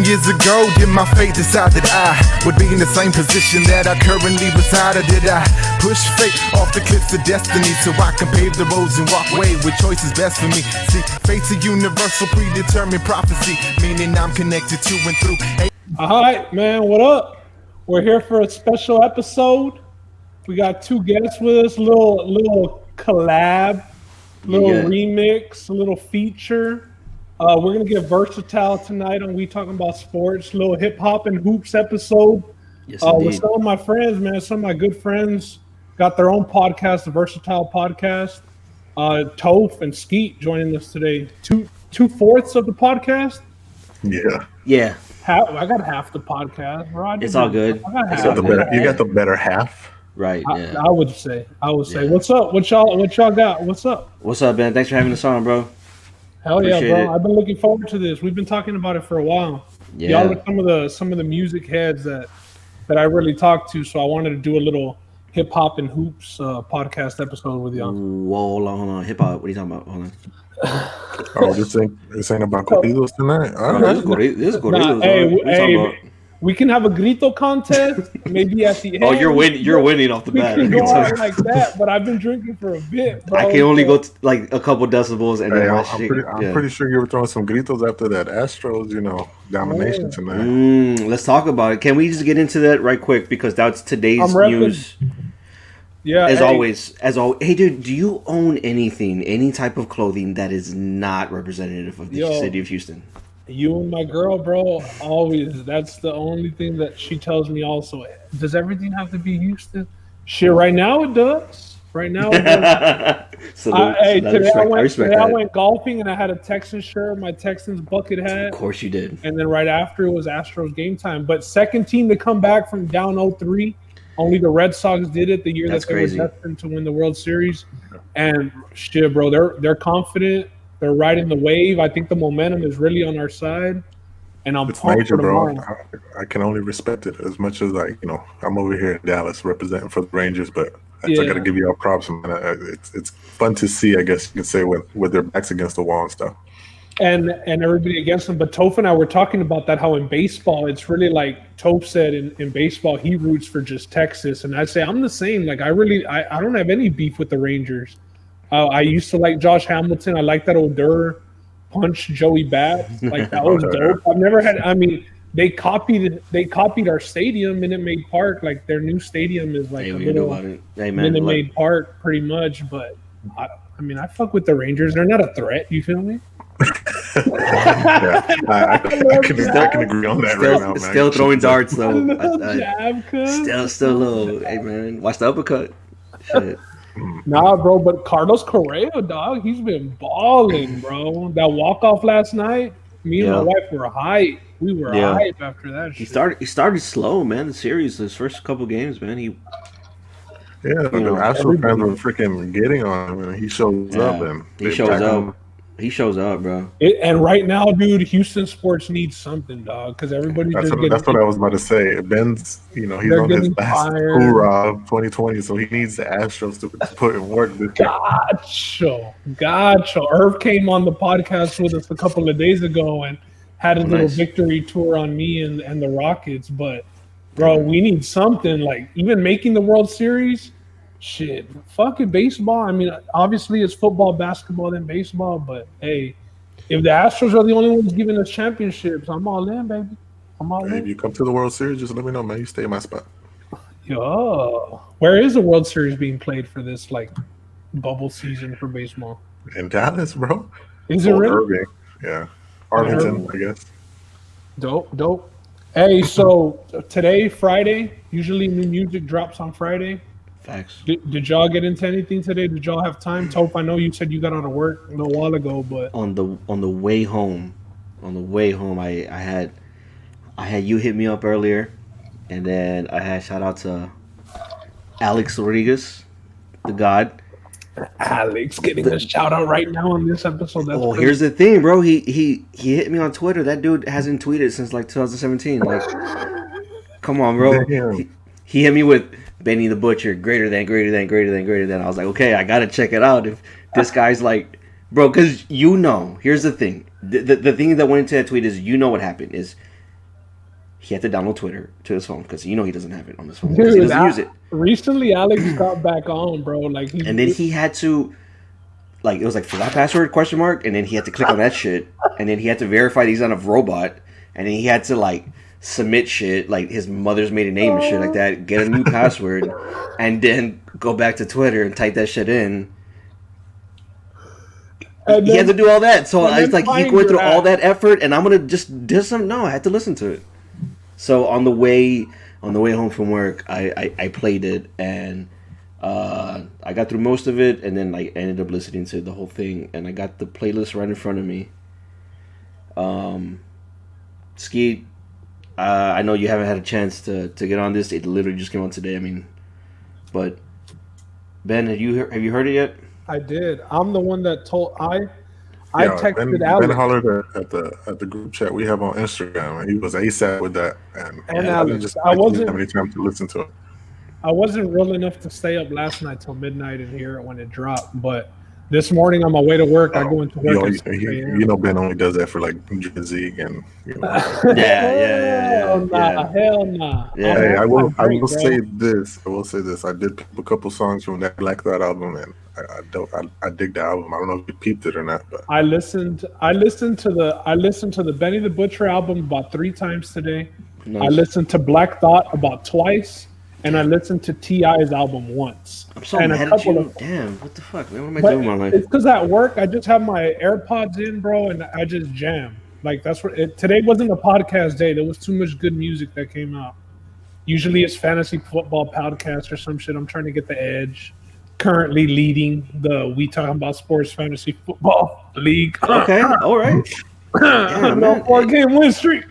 years ago, did my fate decide that I would be in the same position that I currently reside? Or did I push fate off the cliffs of destiny so I can pave the roads and walk away with choices best for me? See, fate's a universal predetermined prophecy, meaning I'm connected to and through. All right, man, what up? We're here for a special episode. We got two guests with us, little collab, remix, a little feature. We're gonna get versatile tonight on We Talking About Sports, little hip hop and hoops episode. Yes, with some of my friends, man, some of my good friends got their own podcast, the Versatile Podcast. TOPH and Skeet joining us today. Two-fourths of the podcast. Yeah. I got half the podcast, bro. It's all good. You got the better half. Right. Yeah. I would say. What's up? What y'all got? What's up? What's up, man? Thanks for having us on, bro. Hell yeah, bro. I've been looking forward to this. We've been talking about it for a while. Yeah. Y'all are some of the music heads that I really talk to, so I wanted to do a little hip hop and hoops podcast episode with y'all. Whoa, hold on. Hip hop. What are you talking about? Hold on. This ain't about corridos tonight. All right. This is corridos. Hey, we can have a grito contest, maybe at the end. Oh, you're winning off the bat. We can go out like that, but I've been drinking for a bit, bro. I can only go like a couple decibels, and then I'm pretty sure you were throwing some gritos after that Astros, domination tonight. Let's talk about it. Can we just get into that right quick, because that's today's news. Yeah. As always. Hey, dude, do you own any type of clothing that is not representative of the city of Houston? You and my girl, bro, always. That's the only thing that she tells me also. Does everything have to be Houston? Shit, right now it does. Today I went golfing and I had a Texans shirt, my Texans bucket hat. Of course you did. And then right after it was Astros game time. But second team to come back from down 0-3. Only the Red Sox did it the year that they were destined to win the World Series. And shit, bro, they're confident. They're riding the wave. I think the momentum is really on our side. And I'm pumped major, bro. I can only respect it as much as I'm over here in Dallas representing for the Rangers, but I got to give you all props, man. It's fun to see, I guess you can say, with their backs against the wall and stuff. And everybody against them. But Toph and I were talking about that, how in baseball, it's really like Toph said in baseball, he roots for just Texas. And I'd say I'm the same. Like, I don't have any beef with the Rangers. I used to like Josh Hamilton. I like that Odor punch Joey Bat. Like, that was dope. I've never had. I mean, they copied our stadium, Minute Maid Park. Like, their new stadium is like a little Minute Maid Park, pretty much. But I fuck with the Rangers. They're not a threat. You feel me? I can agree on that right now, man. Still throwing darts though. Still a little. Hey man, watch the uppercut. Shit. Nah, bro, but Carlos Correa, dog, he's been balling, bro. That walk-off last night, me and my wife were hype. We were hype after that. He started slow, man. The series, his first couple games, man. The Astros fans were freaking getting on him, and he shows up, and he shows up. He shows up, bro. And right now, dude, Houston sports needs something, dog, because everybody's that's what I was about to say. Ben's, he's on his last hoorah of 2020, so he needs the Astros to put in work this year. Gotcha. Irv came on the podcast with us a couple of days ago and had a little victory tour on me and the Rockets. But, bro, we need something. Like, even making the World Series, shit, fucking baseball. I mean, obviously it's football, basketball, then baseball. But, hey, if the Astros are the only ones giving us championships, I'm all in, baby. I'm all in. If you come to the World Series, just let me know, man. You stay in my spot. Yo, where is the World Series being played for this, like, bubble season for baseball? In Dallas, bro. Is it really? Irving. Yeah. Arlington, I guess. Dope. Hey, so today, Friday, usually new music drops on Friday. Facts. Did y'all get into anything today? Did y'all have time? Toph, I know you said you got out of work a little while ago, but on the way home, I had you hit me up earlier, and then I had shout out to Alex Rodriguez, the God. Alex getting a shout out right now on this episode. Here's the thing, bro. He hit me on Twitter. That dude hasn't tweeted since like 2017. Like, come on, bro. He hit me with Benny the Butcher, greater than. I was like, okay, I gotta check it out. If this guy's like, bro, because here's the thing. The thing that went into that tweet is, what happened is he had to download Twitter to his phone because he doesn't have it on his phone. Dude, he doesn't use it. Recently, Alex got back on, bro. Like, and then he had to, like, it was like forgot password ? And then he had to click on that shit, and then he had to verify that he's not a robot, and then he had to like submit shit like his mother's maiden name and shit like that, get a new password, and then go back to Twitter and type that shit in. And he had to do all that, so I was like, he went through all that effort, and I'm gonna just do some. No, I had to listen to it. So on the way home from work, I played it, and I got through most of it, and then I ended up listening to the whole thing, and I got the playlist right in front of me. Skeet, I know you haven't had a chance to get on this. It literally just came on today. I mean, but Ben, have you heard it yet? I did. I'm the one that told I texted Alex. Ben hollered at the group chat we have on Instagram, and he was ASAP with that. And Alex, I wasn't have any time to listen to it. I wasn't real enough to stay up last night till midnight and hear it when it dropped. But this morning on my way to work, I go into work. Ben only does that for like Drizzy and Hell nah. Yeah, hey, I will say this. I did pick a couple songs from that Black Thought album, and I dig the album. I don't know if you peeped it or not, but I listened to the Benny the Butcher album about 3 times today. Nice. I listened to Black Thought about twice. And I listened to T.I.'s album once. I'm so mad at you. Damn, what the fuck, man? What am I doing with my life? It's because at work, I just have my AirPods in, bro, and I just jam. Like, that's what today wasn't a podcast day. There was too much good music that came out. Usually it's fantasy football podcast or some shit. I'm trying to get the edge. Currently leading the We Talking About Sports Fantasy Football League. Okay, all right. Yeah, no 4-game win streak.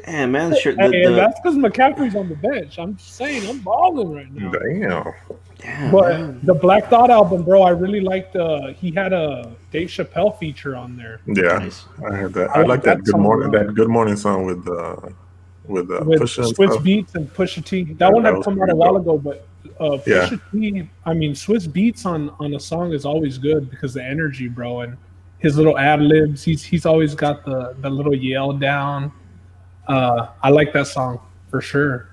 Damn, man. That's because McCaffrey's on the bench. I'm just saying, I'm balling right now. Damn. But man. The Black Thought album, bro, I really liked. He had a Dave Chappelle feature on there. Yeah, nice. I heard that. I like that Good Morning song with Pusha Swiss Beats and Pusha T. That one had come out a while ago, but Pusha T. I mean, Swiss Beats on a song is always good because the energy, bro, and his little ad libs. He's always got the little yell down. I like that song for sure.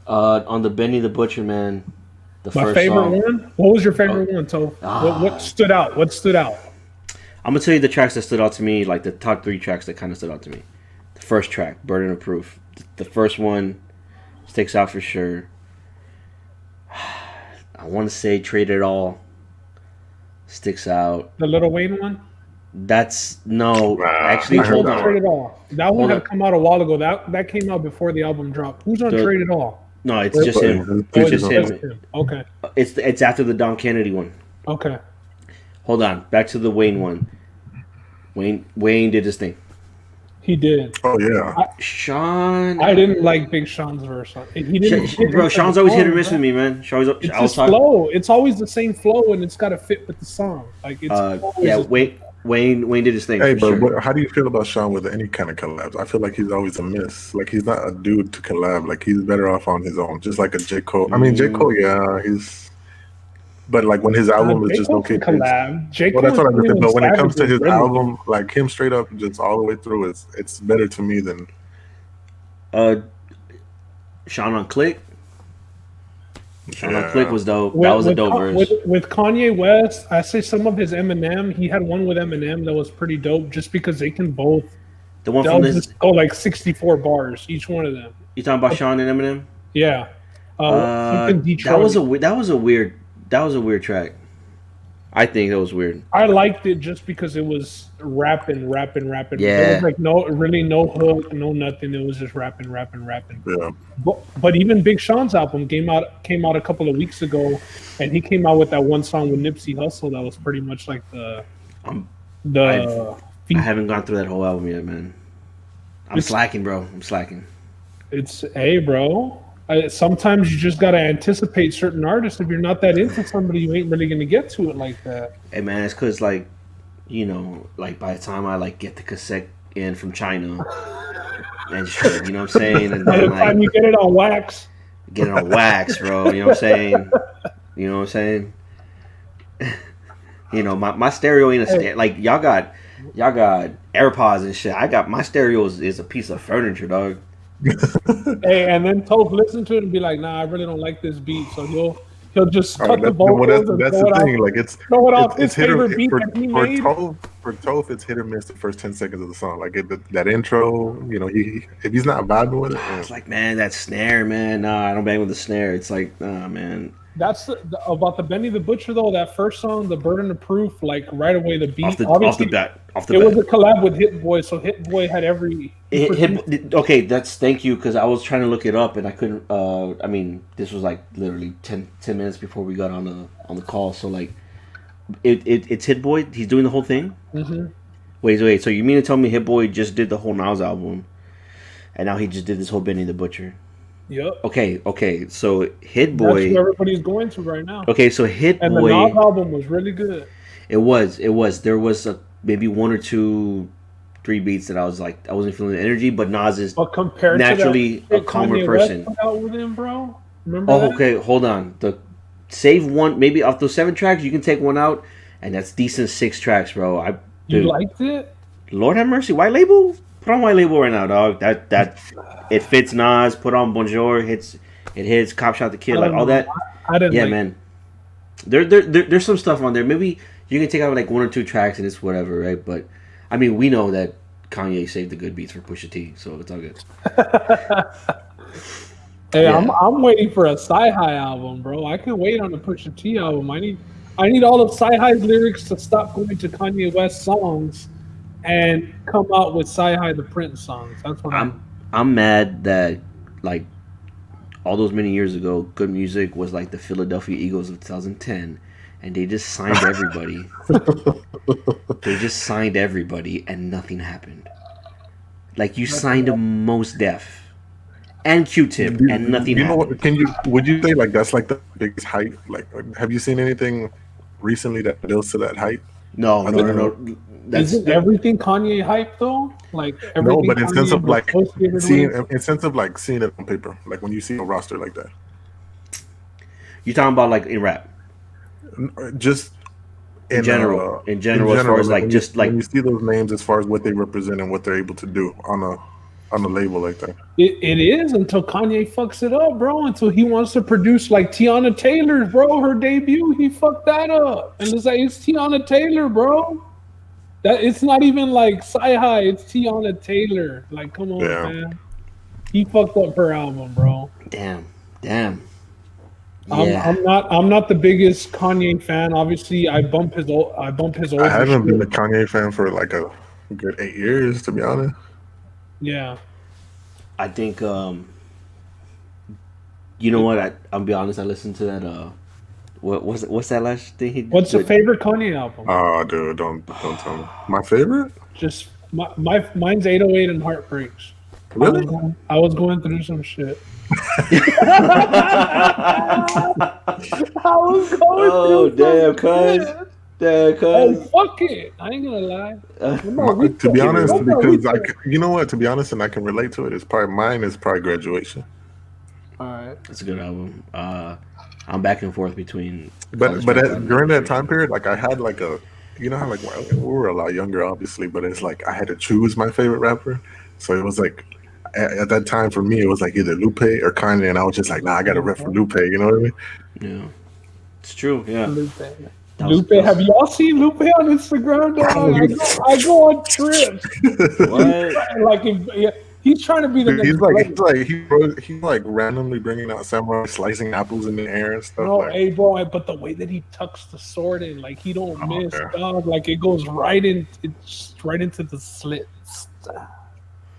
On the Benny the Butcher, man. My favorite one? What was your favorite one, Toph? What stood out? I'm gonna tell you the tracks that stood out to me, like the top 3 tracks that kind of stood out to me. The first track, Burden of Proof. The first one sticks out for sure. I want to say Trade It All sticks out. The Lil Wayne one? Actually, hold on. Trade It All. That one had come out a while ago. That came out before the album dropped. Who's on Trade It All? No, it's just him. It's just him. Okay. It's after the Don Kennedy one. Okay. Hold on. Back to the Wayne one. Wayne did his thing. He did. Oh yeah. Sean. I didn't like Big Sean's verse. He didn't. Bro, Sean's always hit or miss with me, man. It's flow. It's always the same flow, and it's got to fit with the song. Like it's. Wayne did his thing. Hey, but how do you feel about Sean with any kind of collabs? I feel like he's always a miss. Like he's not a dude to collab. Like he's better off on his own, just like a J. Cole. I mean, J. Cole, yeah, he's. But like when his album is just okay. Collab. J. Well, that's what I'm saying. But when it comes to his album, like him straight up, just all the way through, it's better to me than. Sean on Click. Sean on Click was dope. That was a dope verse. With Kanye West, I say some of his Eminem. He had one with Eminem that was pretty dope, just because they can both. The one from this go like 64 bars each one of them. You talking about Sean and Eminem? Yeah. That was a weird track. I think that was weird. I liked it just because it was rapping. Yeah. There was like no hook, no nothing. It was just rapping. Yeah. But even Big Sean's album came out a couple of weeks ago, and he came out with that one song with Nipsey Hussle that was pretty much like I haven't gone through that whole album yet, man. I'm slacking, bro. It's bro. Sometimes you just gotta anticipate certain artists. If you're not that into somebody, you ain't really gonna get to it like that. Hey man, it's because like by the time I like get the cassette in from China, and shit, you know what I'm saying, and by the time you get it on wax, bro. You know what I'm saying. My stereo ain't a like y'all got. Y'all got AirPods and shit. I got my stereo is a piece of furniture, dog. Hey, and then Toph listen to it and be like, "Nah, I really don't like this beat." So he'll just cut the well, vocals and that's throw the it thing. off. Like Throw it off his it's hit or favorite beat that he made. For Toph, it's hit or miss the first 10 seconds of the song. Like that intro, you know, if he's not vibing with it, It's like, man, that snare, man. Nah, I don't bang with the snare. It's like, nah, man. That's about the Benny the Butcher though. That first song, "The Burden of Proof," like right away the beat. Off the bat. It was a collab with Hit Boy, so Hit Boy had every. Okay, thank you, because I was trying to look it up and I couldn't. I mean, this was like literally 10 minutes before we got on the call. So like, it's Hit Boy. He's doing the whole thing. Mm-hmm. Wait. So you mean to tell me Hit Boy just did the whole Nas album, and now he just did this whole Benny the Butcher? Yep. Okay. So Hit Boy. That's what everybody's going to right now. Okay, so Hit Boy. And the Nas album was really good. It was. There was maybe 1 or 2, 3 beats that I was like, I wasn't feeling the energy, but Nas is naturally a calmer person. West put out with him, bro. Remember that? Okay, hold on. Save one, maybe off those 7 tracks, you can take one out, and that's decent 6 tracks, bro. You liked it? Lord have mercy, White Label. Put on White Label right now, dog. That it fits Nas. Put on Bonjour. It hits. Cop Shot the Kid, like all that. I didn't. Yeah, man. There's some stuff on there. Maybe you can take out like 1 or 2 tracks and it's whatever, right? But I mean, we know that Kanye saved the good beats for Pusha T, so it's all good. Hey, yeah. I'm waiting for a Sci-Hi album, bro. I can wait on the Pusha T album. I need all of Sci-Hi's lyrics to stop going to Kanye West songs and come out with Sci-Hi the Prince songs. That's what I'm mad that like all those many years ago, good music was like the Philadelphia Eagles of 2010, and they just signed everybody. They just signed everybody, and nothing happened. Like you signed a Mos Def and Q-Tip, and nothing happened. Would you say like that's like the biggest hype? Like, have you seen anything recently that builds to that hype? No. Isn't everything Kanye hype though? Like everything. No, but in Kanye sense of like seeing with? it on paper, like when you see a roster like that. You talking about like in rap? Just in general, as far as like just like when you see those names as far as what they represent and what they're able to do on a label like that. It is until Kanye fucks it up, bro. Until he wants to produce like Tiana Taylor, bro. Her debut, he fucked that up, and it's like it's Tiana Taylor, bro. That it's not even like Sci-Hi, it's Tiana Taylor. Like, come on, man. He fucked up her album, bro. Damn. Yeah. I'm not the biggest Kanye fan. Obviously, I bump his old. I haven't been a Kanye fan for like a good 8 years, to be honest. Yeah. I think you know what? I'll be honest. I listened to that. What's that last thing? What's your favorite Kanye album? Oh, dude, don't tell me. My favorite? Just mine's 808 and Heartbreaks. Really? I was going through some shit. Damn, cuz. Oh, fuck it. I ain't gonna lie. To be honest, because you know what? To be honest, and I can relate to it. It's probably mine. Is probably Graduation. All right, it's a good album. I'm back and forth between. But during that time period, like I had like a, you know how like we were a lot younger, obviously, but it's like I had to choose my favorite rapper. So it was like at that time for me, it was like either Lupe or Kanye, and I was just like, nah, I got to rep for Lupe. You know what I mean? Yeah, it's true. Yeah. Lupe, have y'all seen Lupe on Instagram? Dog? I go on trips. What? He's trying to be the next. He's like randomly bringing out samurai slicing apples in the air and stuff. No, hey, bro, but the way that he tucks the sword in, like he don't miss, dog. Like it goes right into the slits.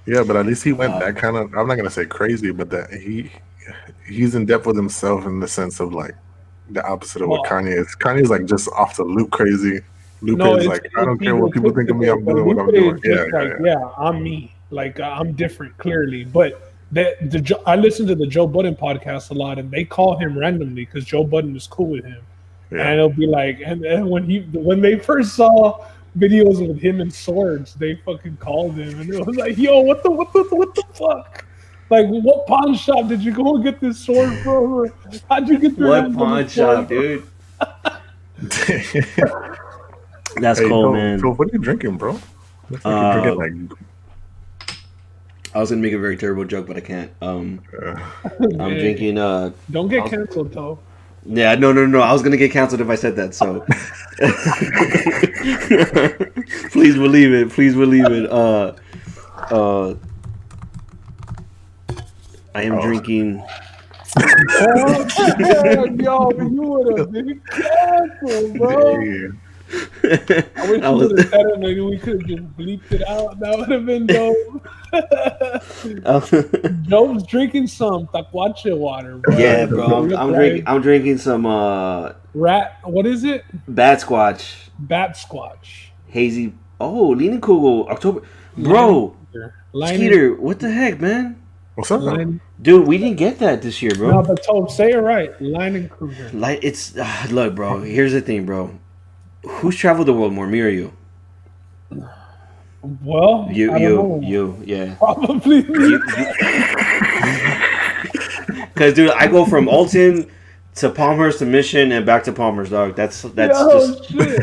Yeah, but at least he went that kind of. I'm not gonna say crazy, but that he's in depth with himself in the sense of like. The opposite of what Kanye is. Kanye's like just off the loop crazy. Lupe is like, I don't care what people think of me. I'm doing what I'm doing. Yeah, I'm me. Like I'm different, clearly. But I listen to the Joe Budden podcast a lot, and they call him randomly because Joe Budden is cool with him. Yeah. And it'll be like, and when they first saw videos with him and swords, they fucking called him, and it was like, yo, what the fuck? Like, what pawn shop did you go and get this sword from? How'd you get this? What pawn shop, dude? That's cool, man. So what are you drinking, bro? Looks like you're drinking like. I was gonna make a very terrible joke, but I can't. I'm drinking. Don't get canceled, though. Yeah, no. I was gonna get canceled if I said that. So please believe it. Please believe it. I am drinking. Yo, you would have been canceled, bro. Yeah. I wish you would have said it. Maybe we could have just bleeped it out. That would have been dope. Joe's drinking some taquache water, bro. Yeah, bro. I'm drinking some What is it? Bat Squatch. Bat Squatch. Hazy. Oh, Leinenkugel. October. Bro. Skeeter, what the heck, man? What's up? Dude, we didn't get that this year, bro. No, but say it right. Leinenkugel. Like it's look, bro. Here's the thing, bro. Who's traveled the world more, me or you? Well, you, yeah. Probably me. Because, dude, I go from Alton to Palmhurst to Mission and back to Palmhurst, dog. That's just. Shit.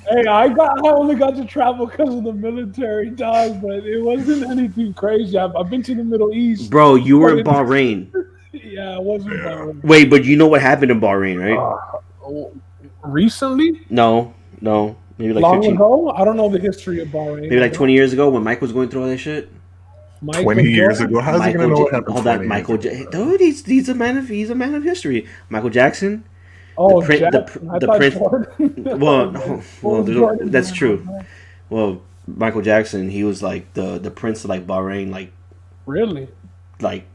Hey, I only got to travel because of the military, dog, but it wasn't anything crazy. I've been to the Middle East. Bro, you were in Bahrain. Yeah, I was in Bahrain. Wait, but you know what happened in Bahrain, right? Recently? No. Maybe like long 15. ago? I don't know the history of Bahrain. Maybe like 20 years ago when Mike was going through all that shit. 20 years ago? How's he gonna know what happened? Hold on, dude, he's a man of history. Michael Jackson. Oh, the prince. Well, that's true. Well, Michael Jackson, he was like the prince of like Bahrain, like really, like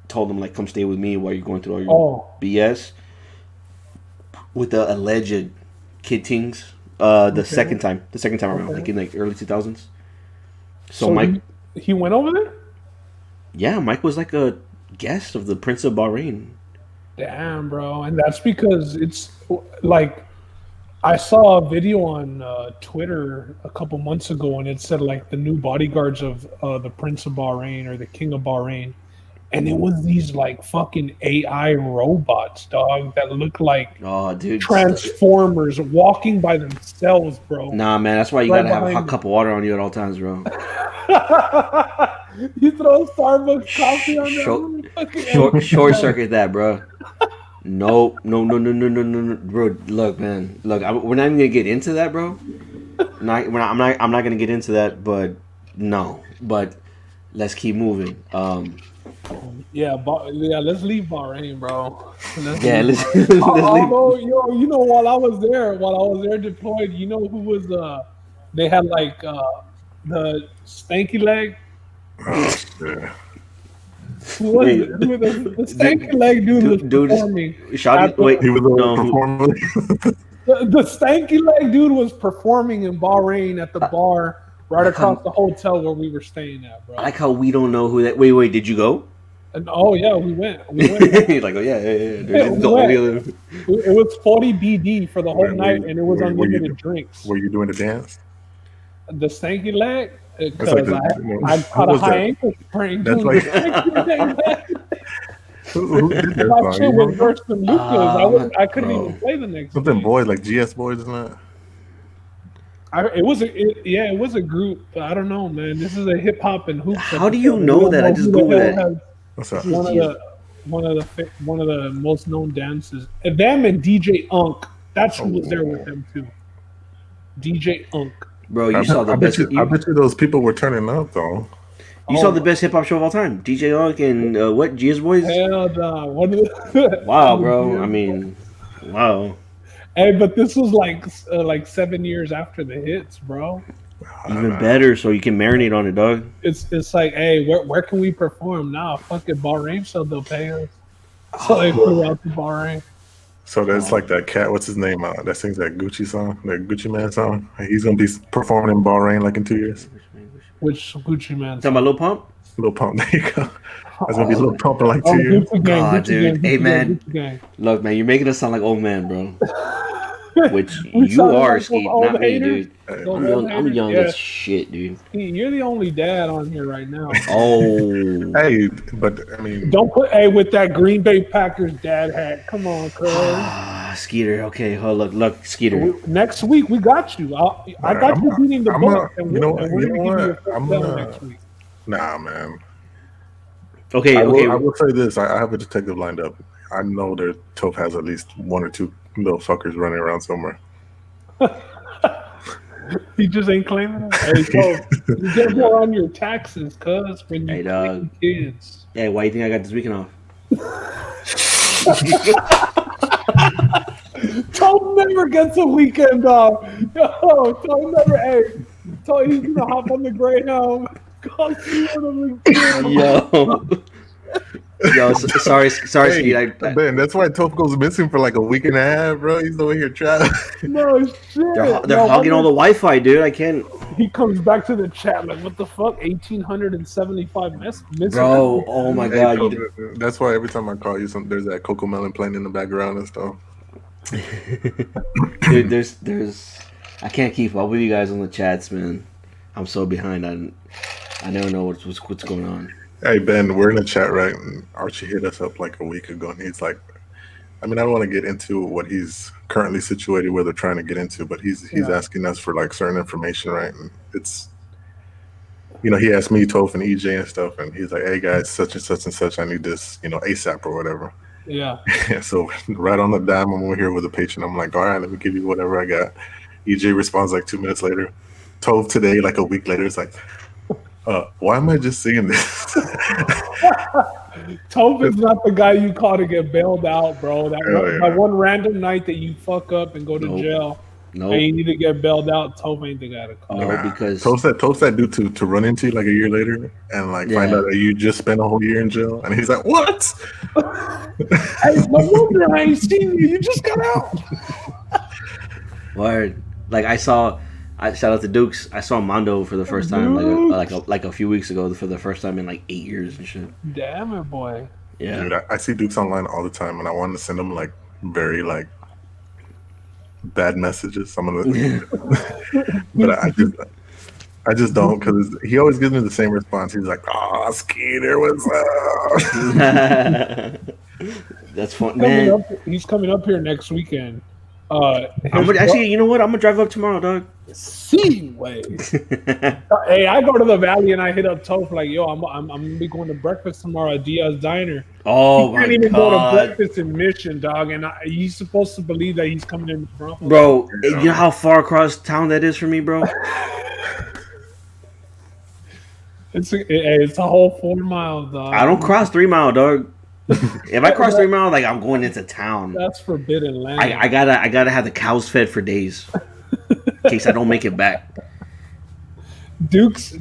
told him like come stay with me while you're going through all your BS with the alleged kidtings. Second time around, like in like early 2000s. So Mike, he went over there. Yeah, Mike was like a guest of the Prince of Bahrain. Damn, bro, and that's because it's like I saw a video on Twitter a couple months ago, and it said like the new bodyguards of the Prince of Bahrain or the King of Bahrain. And it was these like fucking AI robots, dog, that look like Transformers walking by themselves, bro. Nah, man, that's why you gotta have a hot cup of water on you at all times, bro. You throw Starbucks coffee on that? Short circuit that, bro. No, bro. Look, man, look. We're not even gonna get into that, bro. I'm not gonna get into that, but no. But let's keep moving. Yeah, let's leave Bahrain, bro. Let's Although, you know, while I was there deployed, you know who was they had like the stanky leg. Who was it? The stanky leg dude was performing. He was performing. The stanky leg dude was performing in Bahrain at the bar right across the hotel where we were staying at, bro. I like how we don't know who that. Wait, did you go? Oh yeah, we went. He's like, oh yeah. It was 40 BD for the whole night, and it was unlimited drinks. Were you doing the dance? The stanky leg, because I caught a high ankle sprain. That's like. Who did that song? Shit was worse than Lucas. I couldn't even play the next. Something boys like GS Boys, isn't it? It was a group. I don't know, man. This is a hip hop and hoop. How do you know that? I just Googled that. What's up? One of the most known dances. And them and DJ Unk. That's who was there with them too. DJ Unk. Bro, you saw the best. I bet you those people were turning up though. You saw the best hip hop show of all time. DJ Unk and what? GS Boys. Hell nah. Wow, bro. I mean, wow. Hey, but this was like 7 years after the hits, bro. Even better, so you can marinate on it, dog. It's like, hey, where can we perform now? Fucking Bahrain, so they'll pay us. So they flew out to Bahrain. So that's like that cat. What's his name? That sings that Gucci song, that Gucci Man song. He's gonna be performing in Bahrain like in 2 years. Which Gucci Man? Talking about Lil Pump. Lil Pump. There you go. That's gonna be Lil Pump in like 2 years. God, dude. Hey, man. Look, man, you're making us sound like old man, bro. Which you are, Skeet, not me, dude. I'm young as shit, dude. You're the only dad on here right now. Oh. Hey, but I mean, don't put with that Green Bay Packers dad hat. Come on, cuz. Skeeter. Okay, oh look, Skeeter. Next week we got you. I got you beating the Bucks, and we're gonna give you a first down next week. Nah, man. Okay. I will say this: I have a detective lined up. I know that TOPH has at least one or two little fuckers running around somewhere. He just ain't claiming it. Hey, TOPH, you get more on your taxes, cuz when you claim kids. Hey, why do you think I got this weekend off? TOPH never gets a weekend off. Yo, TOPH never. Hey, TOPH he's gonna hop on the Greyhound. Go see one of the kids. Yo, sorry, Skeet. Ben, that's why TOPH goes missing for like a week and a half, bro. He's over here trapping. No shit. They're hogging all the Wi-Fi, dude. I can't. He comes back to the chat like, what the fuck? 1,875 missing. Bro, oh my god. That's why every time I call you, there's that Coco Melon playing in the background and stuff. Dude, there's. I can't keep up with you guys on the chats, man. I'm so behind. I never know what's going on. Hey Ben, we're in a chat, right? And Archie hit us up like a week ago, and he's like, I mean, I don't want to get into what he's currently situated with or trying to get into, but he's asking us for like certain information, right? And it's, you know, he asked me, TOPH, and EJ and stuff, and he's like, hey guys, such and such and such, I need this, you know, ASAP or whatever. Yeah. So right on the dime, I'm over here with a patient. I'm like, all right, let me give you whatever I got. EJ responds like 2 minutes later. TOPH today, like a week later, it's like, why am I just seeing this? TOPH is not the guy you call to get bailed out, bro. That one random night that you fuck up and go to jail. No, and you need to get bailed out. TOPH ain't the guy to call. No, because TOPH that dude to run into like a year later and like find out that you just spent a whole year in jail, and he's like, "What? Hey, no wonder I ain't seen you. You just got out." Word. Like shout out to Dukes. I saw Mondo for the first time like a few weeks ago for the first time in like 8 years and shit. Damn it, boy. Yeah. Dude, I see Dukes online all the time, and I want to send him like very like bad messages. Some of the, but I just don't, because he always gives me the same response. He's like, "Oh, Skeeter, what's up?" That's fun, man. He's coming up here next weekend. Actually, you know what? I'm gonna drive up tomorrow, dog. See, wait. Hey, I go to the valley and I hit up TOPH like, yo, I'm gonna be going to breakfast tomorrow at DIAZ Diner. Oh my god! Can't even go to breakfast in Mission, dog. And he's supposed to believe that he's coming in front. Bro, you know how far across town that is for me, bro? It's a whole 4 miles, dog. I don't cross 3 Mile, dog. If I cross 3 Mile, like I'm going into town. That's forbidden land. I gotta have the cows fed for days, in case I don't make it back. Dukes'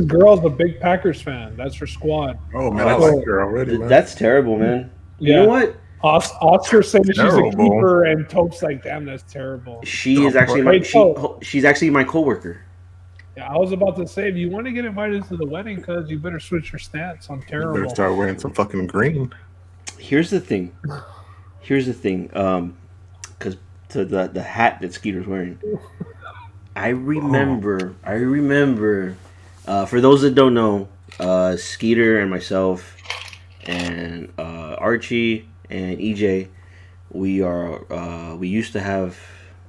girl's a big Packers fan. That's her squad. Oh man, I like her already, man. That's terrible, man. Yeah. You know what? Oscar saying she's a keeper, and TOPH's like, damn, that's terrible. She is actually she's actually my coworker. Yeah, I was about to say, if you want to get invited to the wedding, cuz you better switch your stance on terrible. You better start wearing some fucking green. Here's the thing. Because to the hat that Skeeter's wearing, I remember. For those that don't know, Skeeter and myself and Archie and EJ, we used to have,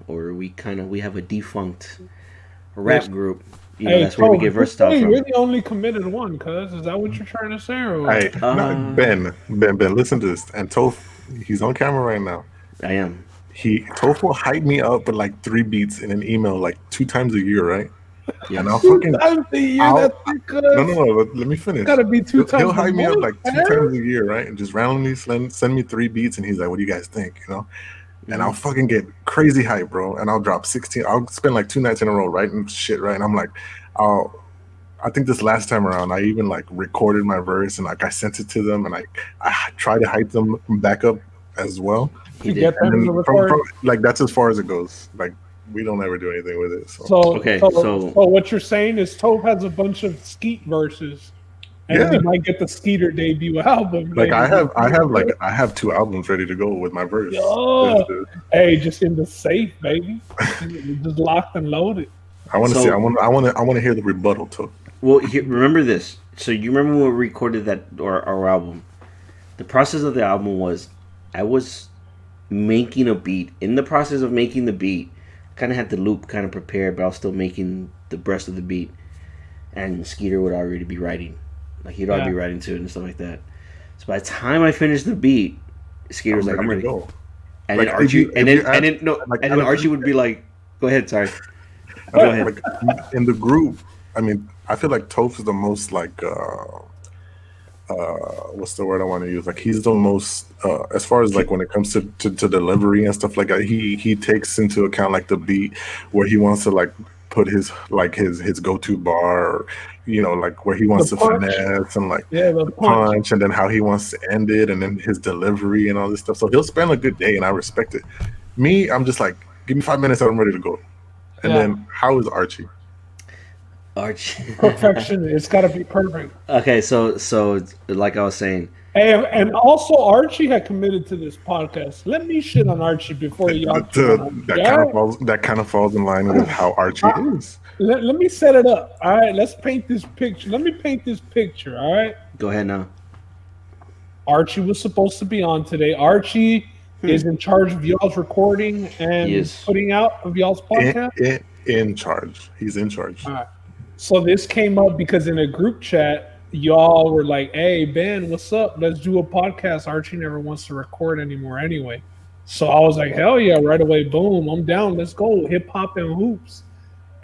or we have a defunct rap group. You know, that's where we get Versatile from. You're the only committed one, cuz. Is that what you're trying to say? Or hey, Ben, listen to this. And TOPH, he's on camera right now. I am. TOPH will hype me up with like 3 beats in an email like 2 times a year, right? Yeah. And I'll fucking... 2 times a year? No, let me finish. Gotta be 2 times. He'll hype me up like 2 times a year, right? And just randomly send me 3 beats, and he's like, "What do you guys think?" You know? And I'll fucking get crazy hype, bro. And I'll drop 16. I'll spend like 2 nights in a row writing shit, right? And I'm like, I think this last time around, I even like recorded my verse and like I sent it to them, and I try to hype them back up as well. You get them from, like that's as far as it goes. Like we don't ever do anything with it. So what you're saying is TOPH has a bunch of Skeet verses. And you might get the Skeeter debut album. Like I have 2 albums ready to go with my verse. Oh, hey, just in the safe, baby. Just locked and loaded. I want to see. I want to hear the rebuttal too. Well, remember this. So you remember when we recorded our album? The process of the album was, I was making a beat. In the process of making the beat, kind of had the loop kind of prepared, but I was still making the rest of the beat. And Skeeter would already be writing. Like, he'd already be writing to it and stuff like that. So by the time I finished the beat, Skeeter was like, I'm ready to go. And then Archie, and then Archie would be like, go ahead, sorry. Go ahead. Like, in the group, I mean, I feel like TOPH is the most like, what's the word I want to use? Like, he's the most, as far as like when it comes to delivery and stuff like that, he takes into account like the beat where he wants to like put his go-to bar, or, you know, like where he wants to finesse and like the punch, and then how he wants to end it, and then his delivery and all this stuff. So he'll spend a good day, and I respect it. Me, I'm just like, give me 5 minutes and I'm ready to go. And then how is Archie? Perfection. It's got to be perfect. Okay, so like I was saying. And also Archie had committed to this podcast. Let me shit on Archie before y'all. That kind of falls in line with how Archie is. Let me set it up. All right, let's paint this picture. Let me paint this picture. All right. Go ahead now. Archie was supposed to be on today. Archie is in charge of y'all's recording and putting out of y'all's podcast. In charge. He's in charge. All right. So this came up because in a group chat, y'all were like, hey, Ben, what's up? Let's do a podcast. Archie never wants to record anymore anyway. So I was like, hell yeah, right away. Boom, I'm down. Let's go. Hip hop and hoops.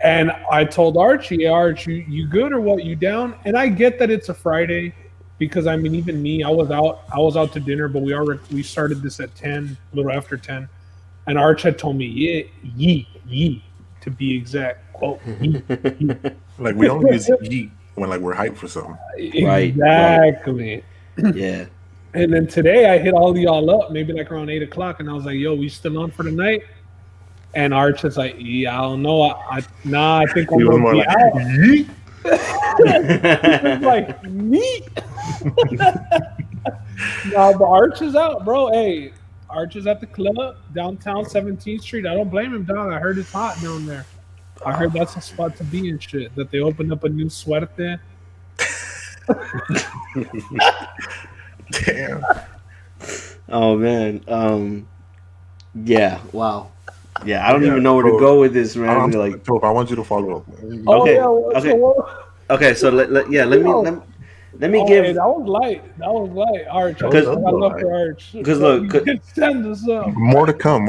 And I told Archie, Archie, you good or what? You down? And I get that it's a Friday because, I mean, even me, I was out to dinner, but we started this at 10, a little after 10. And Arch had told me, yee, to be exact. Quote, yee. Like, we only use yee when like we're hyped for something. Exactly. Right. Yeah. And then today I hit all y'all up, maybe like around 8 o'clock, and I was like, yo, we still on for the night? And Arch is like, yeah, I don't know. I think I'm gonna be out. Yeet. He was like, neat. No, but Arch is out, bro. Hey, Arch is at the club downtown 17th Street. I don't blame him, dog. I heard it's hot down there. I heard that's a spot to be and shit. That they opened up a new sweat there. Damn. Oh man. Yeah. Wow. Yeah. I don't even know where to go with this, man. I want you to follow up. Okay. So let me give. Hey, that was light. Arch. I love for Arch. Because look, send us up. More to come.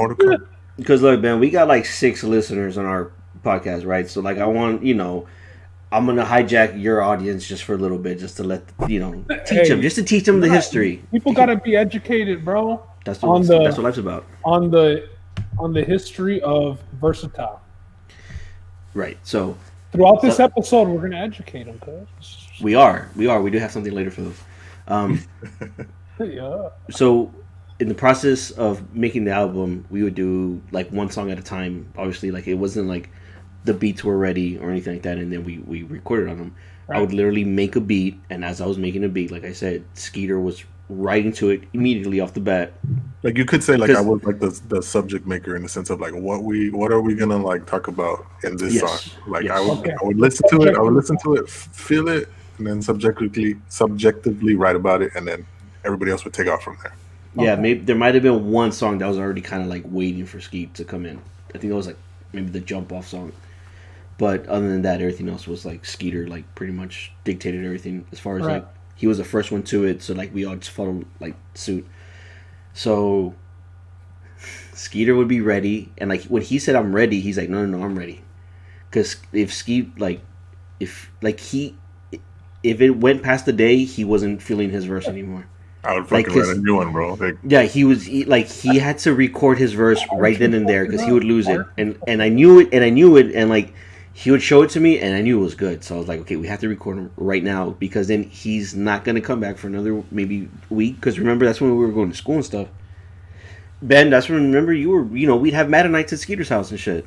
Because look, man, we got like 6 listeners on our podcast, right? So like, I want, I'm gonna hijack your audience just for a little bit, just to let teach them the history. People gotta be educated, bro. That's what life's about. On the history of Versatile. Right. So throughout this episode, we're gonna educate them, cuz we do have something later for those. Yeah. So in the process of making the album, we would do like one song at a time. Obviously, like it wasn't like the beats were ready or anything like that, and then we recorded on them. Right. I would literally make a beat, and as I was making a beat, like I said, Skeeter was writing to it immediately off the bat. Like you could say, like I was like the subject maker in the sense of like what are we gonna like talk about in this song? Like I would listen to it, feel it, and then subjectively write about it, and then everybody else would take off from there. Yeah, maybe there might have been one song that was already kind of like waiting for Skeet to come in. I think that was like maybe the jump off song. But other than that, everything else was like Skeeter like pretty much dictated everything as far as like he was the first one to it, so like we all just followed like suit. So Skeeter would be ready, and like when he said I'm ready, he's like no, I'm ready. Because if Skeet if it went past the day, he wasn't feeling his verse anymore. I would fucking write a new one, bro. Yeah, he had to record his verse right then and there because he would lose it, and I knew it, and like he would show it to me, and I knew it was good. So I was like, okay, we have to record him right now because then he's not gonna come back for another maybe week. Because remember, that's when we were going to school and stuff. Ben, that's when you were, we'd have Madden nights at Skeeter's house and shit.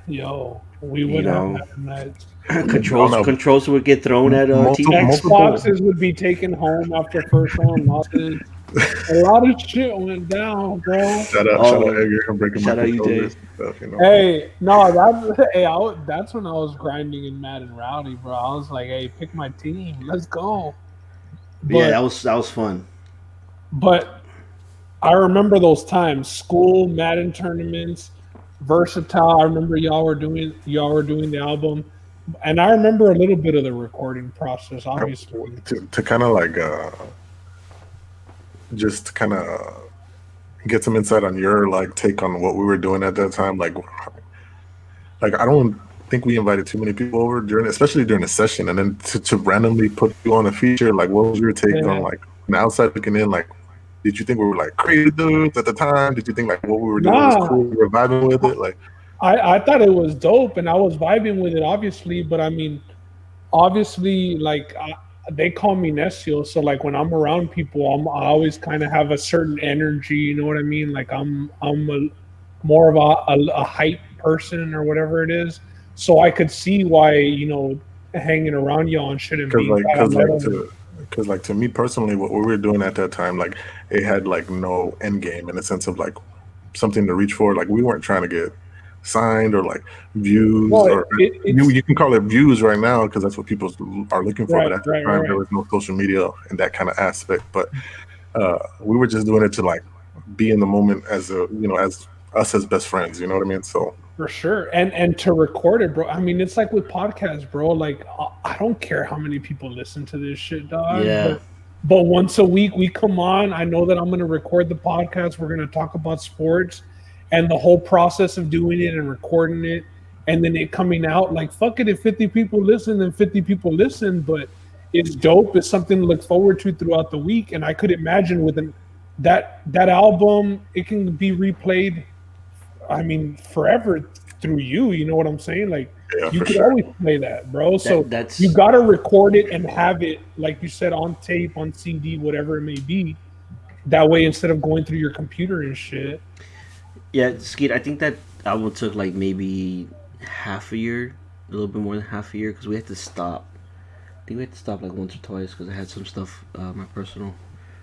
Yo, we would have Madden nights. Controls would get thrown at Xboxes would be taken home after first round losses. A lot of shit went down, bro. Shout out Edgar for breaking my controllers. Hey, no, that's when I was grinding in Madden Rowdy, bro. I was like, hey, pick my team, let's go. But, yeah, that was fun. But I remember those times. School, Madden tournaments, Versatile. I remember y'all were doing the album, and I remember a little bit of the recording process. Obviously, to kind of like just kind of get some insight on your like take on what we were doing at that time. Like I don't think we invited too many people over especially during the session, and then to randomly put you on a feature. Like, what was your take on like from the outside looking in? Like, did you think we were like crazy dudes at the time? Did you think like what we were doing was cool? We were vibing with it. Like, I thought it was dope, and I was vibing with it, obviously. But I mean, obviously, like they call me Necio, so like when I'm around people, I always kind of have a certain energy. You know what I mean? Like I'm more of a hype person or whatever it is. So I could see why hanging around y'all and shouldn't be. Because like to me personally, what we were doing at that time, like it had like no end game in the sense of like something to reach for. Like we weren't trying to get signed or like views you can call it views right now because that's what people are looking for. But at the time there was no social media and that kind of aspect. But we were just doing it to like be in the moment as as us as best friends. You know what I mean? So. For sure. And to record it, bro. I mean, it's like with podcasts, bro. Like, I don't care how many people listen to this shit, dog. Yeah. But once a week we come on. I know that I'm going to record the podcast. We're going to talk about sports and the whole process of doing it and recording it and then it coming out. Like, fuck it. If 50 people listen, then 50 people listen. But it's dope. It's something to look forward to throughout the week. And I could imagine with that album, it can be replayed. I mean, forever through you know what I'm saying? Like, you could always play that, bro. So you got to record it and have it, like you said, on tape, on CD, whatever it may be. That way, instead of going through your computer and shit. Yeah, Skeet, I think that album took like maybe half a year, a little bit more than half a year, because we had to stop. I think we had to stop like once or twice because I had some stuff, my family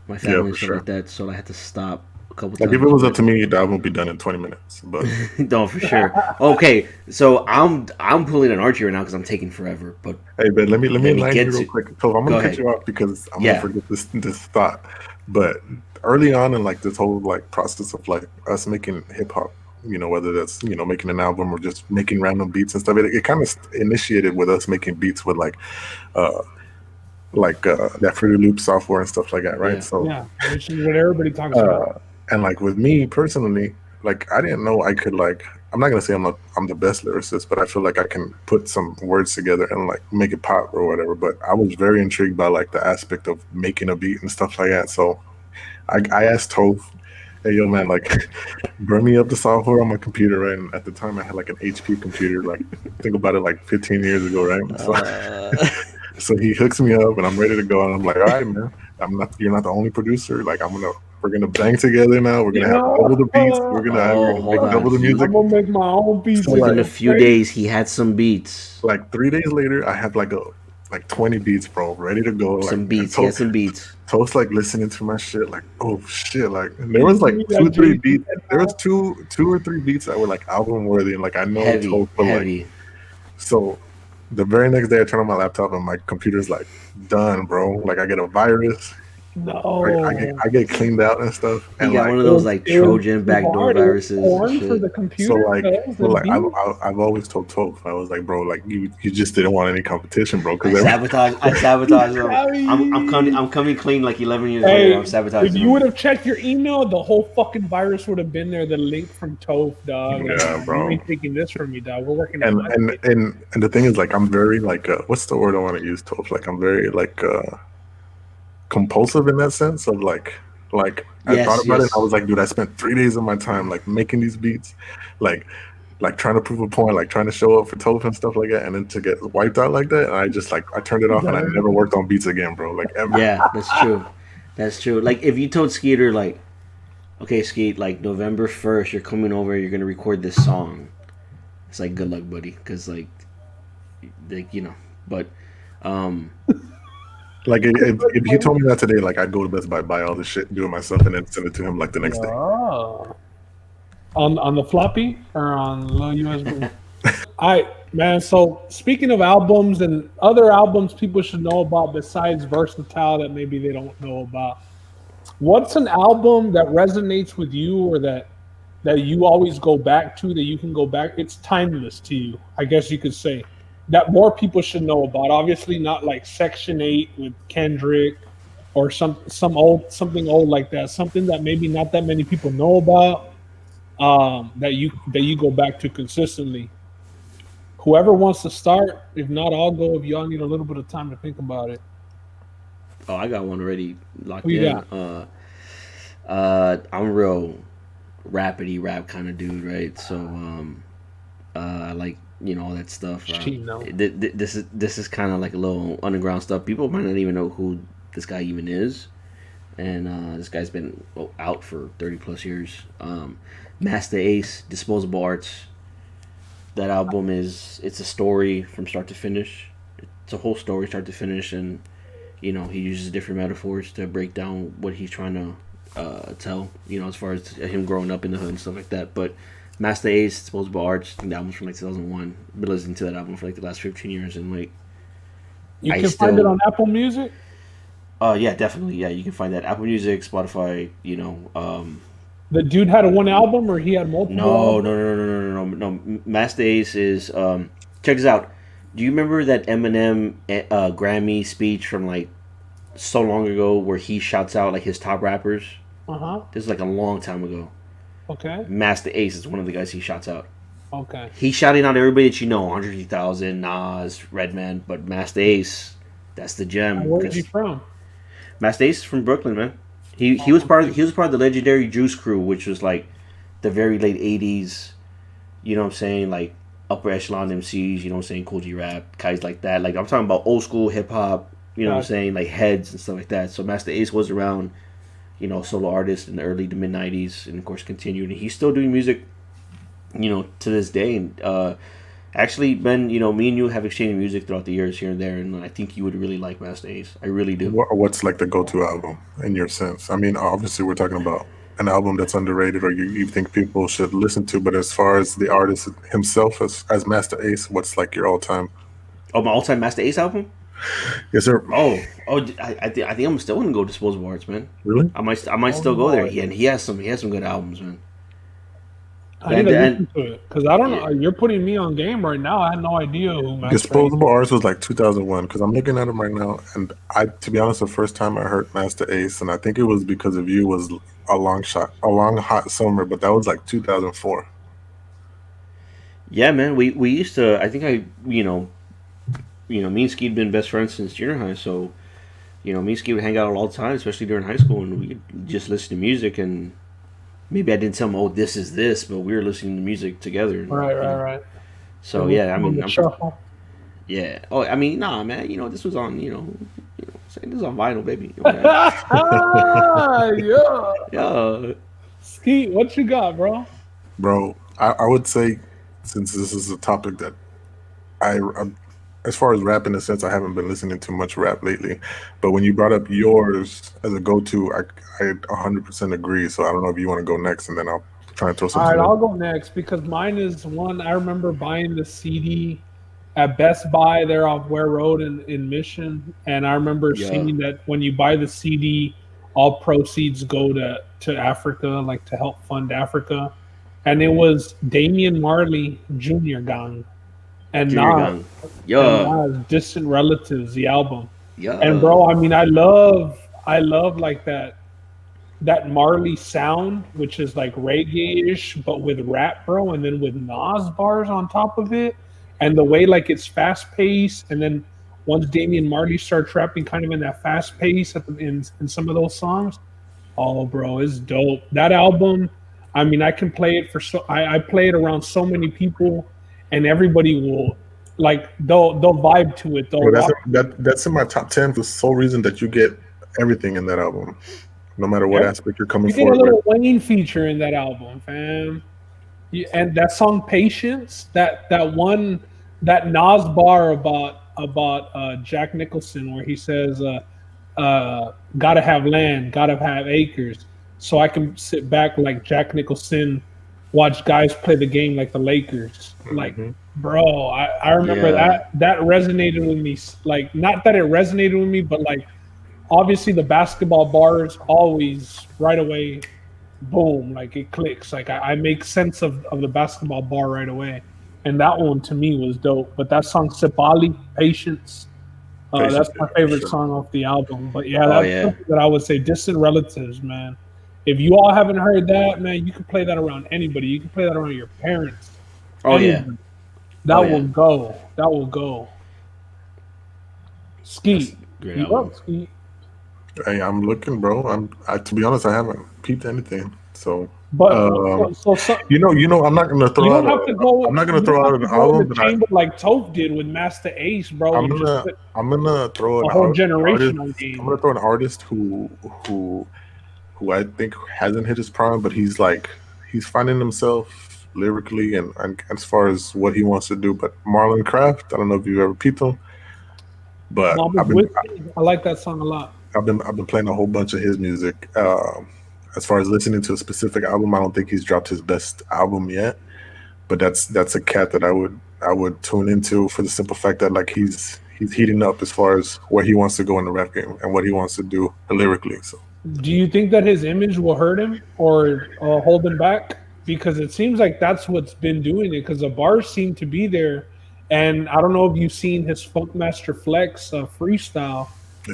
and stuff like that, so I had to stop. Like if it was up to me, that won't be done in 20 minutes. But no, for sure. Okay, so I'm pulling an Archie right now because I'm taking forever. But hey, Ben, let me enlighten you real quick. So I'm gonna cut you off because I'm gonna forget this thought. But early on in like this whole like process of like us making hip hop, whether that's making an album or just making random beats and stuff, it kind of initiated with us making beats with like that Fruity Loop software and stuff like that, right? Which is what everybody talks about. And like with me personally, like I didn't know I could like, I'm not gonna say I'm the best lyricist, but I feel like I can put some words together and like make it pop or whatever. But I was very intrigued by like the aspect of making a beat and stuff like that. So I asked TOPH, hey yo man, like burn me up the software on my computer, right? And at the time I had like an HP computer, like think about it, like 15 years ago, right? So, so he hooks me up and I'm ready to go, and I'm like, all right, man, you're not the only producer. Like we're gonna bang together now. We're gonna have double the beats. We're gonna make double the music. I'm gonna make my own beats. So within a few days, he had some beats. Like 3 days later, I had like 20 beats, bro, ready to go. Like, some beats. He had some beats. TOPH's like listening to my shit, like, oh shit, like there was like 2-3 beats. There was two or three beats that were like album worthy, and like I know TOPH, but like, so the very next day I turn on my laptop and my computer's like done, bro. Like I get a virus. No, I get cleaned out and stuff. And you got one of those like Trojan backdoor viruses. For the computer. I've always told TOPH, I was like, bro, like you just didn't want any competition, bro. I sabotage him. I'm coming clean like 11 years later. I'm sabotaging. If you would have checked your email, the whole fucking virus would have been there. The link from TOPH, dog. Yeah, bro. You ain't taking this from me, dog. We're working. And the thing is, like, I'm very like, what's the word I want to use, TOPH? Like, I'm very like. Compulsive in that sense of like I thought about it and I was like, dude, I spent 3 days of my time like making these beats, like trying to prove a point, like trying to show up for TOPH and stuff like that, and then to get wiped out like that, and I just like I turned it off and I never worked on beats again, bro. Like ever. Yeah, that's true. Like if you told Skeeter like, okay, Skeet, like November 1st you're coming over, you're gonna record this song, it's like good luck, buddy, because like but like if he told me that today, like I'd go to Best Buy, buy all this shit, do it myself, and then send it to him like the next day. On the floppy or on the USB? All right, man. So speaking of albums and other albums people should know about besides Versatile that maybe they don't know about, What's an album that resonates with you, or that you always go back to, that you can go back? It's timeless to you, I guess you could say, that more people should know about. Obviously, not like Section 8 with Kendrick, or something old like that. Something that maybe not that many people know about. That you go back to consistently. Whoever wants to start. If not, I'll go. If y'all need a little bit of time to think about it. Oh, I got one already locked Who you in. I'm a real rapidy rap kind of dude, right? So I like all that stuff. This is kind of like a little underground stuff. People might not even know who this guy even is, and this guy's been out for 30 plus years. Master Ace, Disposable Arts. That album it's a story from start to finish. It's a whole story start to finish, and he uses different metaphors to break down what he's trying to tell. As far as him growing up in the hood and stuff like that. But Master Ace, Disposable Arts, I think the album's from like 2001. I've been listening to that album for like the last 15 years, and like you can find it on Apple Music. Yeah, definitely. Yeah, you can find that Apple Music, Spotify. The dude had one album, or he had multiple? No. Master Ace is check this out. Do you remember that Eminem Grammy speech from like so long ago where he shouts out like his top rappers? This is like a long time ago. Okay. Master Ace is one of the guys he shouts out. Okay. He's shouting out everybody that Andre 3000, Nas, Redman, but Master Ace, that's the gem. Where is he from? Master Ace is from Brooklyn, man. He was part of the legendary Juice Crew, which was like the very late 80s. You know what I'm saying? Like upper echelon MCs. You know what I'm saying? Cool G Rap, guys like that. Like I'm talking about old school hip hop. You know what I'm saying? Like Heads and stuff like that. So Master Ace was around, solo artist in the early to mid 90s, and of course continued. And he's still doing music, to this day. And actually, Ben, me and you have exchanged music throughout the years here and there, and I think you would really like Master Ace. I really do. What's like the go-to album in your sense? I mean, obviously we're talking about an album that's underrated or you think people should listen to, but as far as the artist himself as Master Ace, what's like your all-time? Oh, my all-time Master Ace album? Yes, sir. I think I'm still gonna go Disposable Arts, man. Really? I might still go there. Yeah, and he has some good albums, man. I need to listen to it because I don't know. You're putting me on game right now. I had no idea who Master Disposable Arts was like 2001 because I'm looking at him right now, and to be honest, the first time I heard Master Ace, and I think it was because of you, was a long hot summer, but that was like 2004. Yeah, man. We used to. I think me and Ski had been best friends since junior high, so me and Ski would hang out all the time, especially during high school, and we could just listen to music and. Maybe I didn't tell him, this is this, but we were listening to music together. Right. So yeah, I mean, yeah. Oh, I mean, nah, man. This was on, this is on vinyl, baby. Yeah. Ski, what you got, bro? Bro, I would say, since this is a topic that I'm as far as rap in a sense, I haven't been listening to much rap lately. But when you brought up yours as a go-to, I 100% agree. So I don't know if you want to go next, and then I'll try and throw something. All right, I'll go next because mine is one. I remember buying the CD at Best Buy there off Ware Road in Mission, and I remember seeing that when you buy the CD, all proceeds go to Africa, like to help fund Africa. And it was Damian Marley Jr. Gang. And Nas, Distant Relatives, the album. And bro, I mean, I love like that Marley sound, which is like reggae-ish, but with rap, bro, and then with Nas bars on top of it, and the way like it's fast-paced, and then once Damian Marley starts rapping kind of in that fast pace in some of those songs, oh, bro, it's dope. That album, I mean, I can play it I play it around so many people. And everybody will they'll vibe to it. That's in my top 10 for the sole reason that you get everything in that album, no matter what aspect you're coming forward. You get a little Wayne feature in that album, fam. And that song "Patience," that Nas bar about Jack Nicholson, where he says, "Gotta have land, gotta have acres, so I can sit back like Jack Nicholson." Watch guys play the game like the Lakers. Like, bro, I remember that resonated with me. Like, not that it resonated with me, but like obviously the basketball bars always right away, boom, like it clicks. Like I make sense of the basketball bar right away. And that one to me was dope. But that song Sipali, Patience, that's my favorite song off the album. But yeah, that's something that I would say. Distant Relatives, man. If you all haven't heard that, man, you can play that around anybody. You can play that around your parents. Oh anybody. yeah. That will go. That will go. Ski. You up, Ski? Hey, I'm looking, bro. To be honest, I haven't peeped anything. So, but you know, I'm not gonna throw out. I'm not gonna throw out an album that chamber like TOPH did with Master Ace, bro. I'm gonna throw a whole generational game. I'm gonna throw an artist who I think hasn't hit his prime, but he's finding himself lyrically and as far as what he wants to do. But Marlon Craft, I don't know if you've ever peeped him, but I like that song a lot. I've been playing a whole bunch of his music. As far as listening to a specific album, I don't think he's dropped his best album yet. But that's a cat that I would tune into for the simple fact that like he's heating up as far as where he wants to go in the rap game and what he wants to do lyrically. So, do you think that his image will hurt him or hold him back? Because it seems like that's what's been doing it. Because the bars seem to be there, and I don't know if you've seen his Funkmaster Flex freestyle,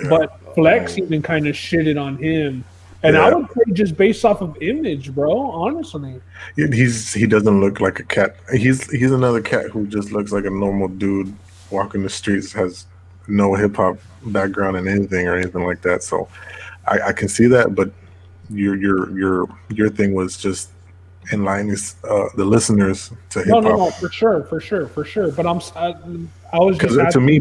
but Flex even kind of shitted on him. And I would say just based off of image, bro. Honestly, he doesn't look like a cat. He's another cat who just looks like a normal dude walking the streets, has no hip hop background in anything or anything like that. So I can see that, but your thing was just in line is the listeners to hip hop. No, for sure. But I was just to me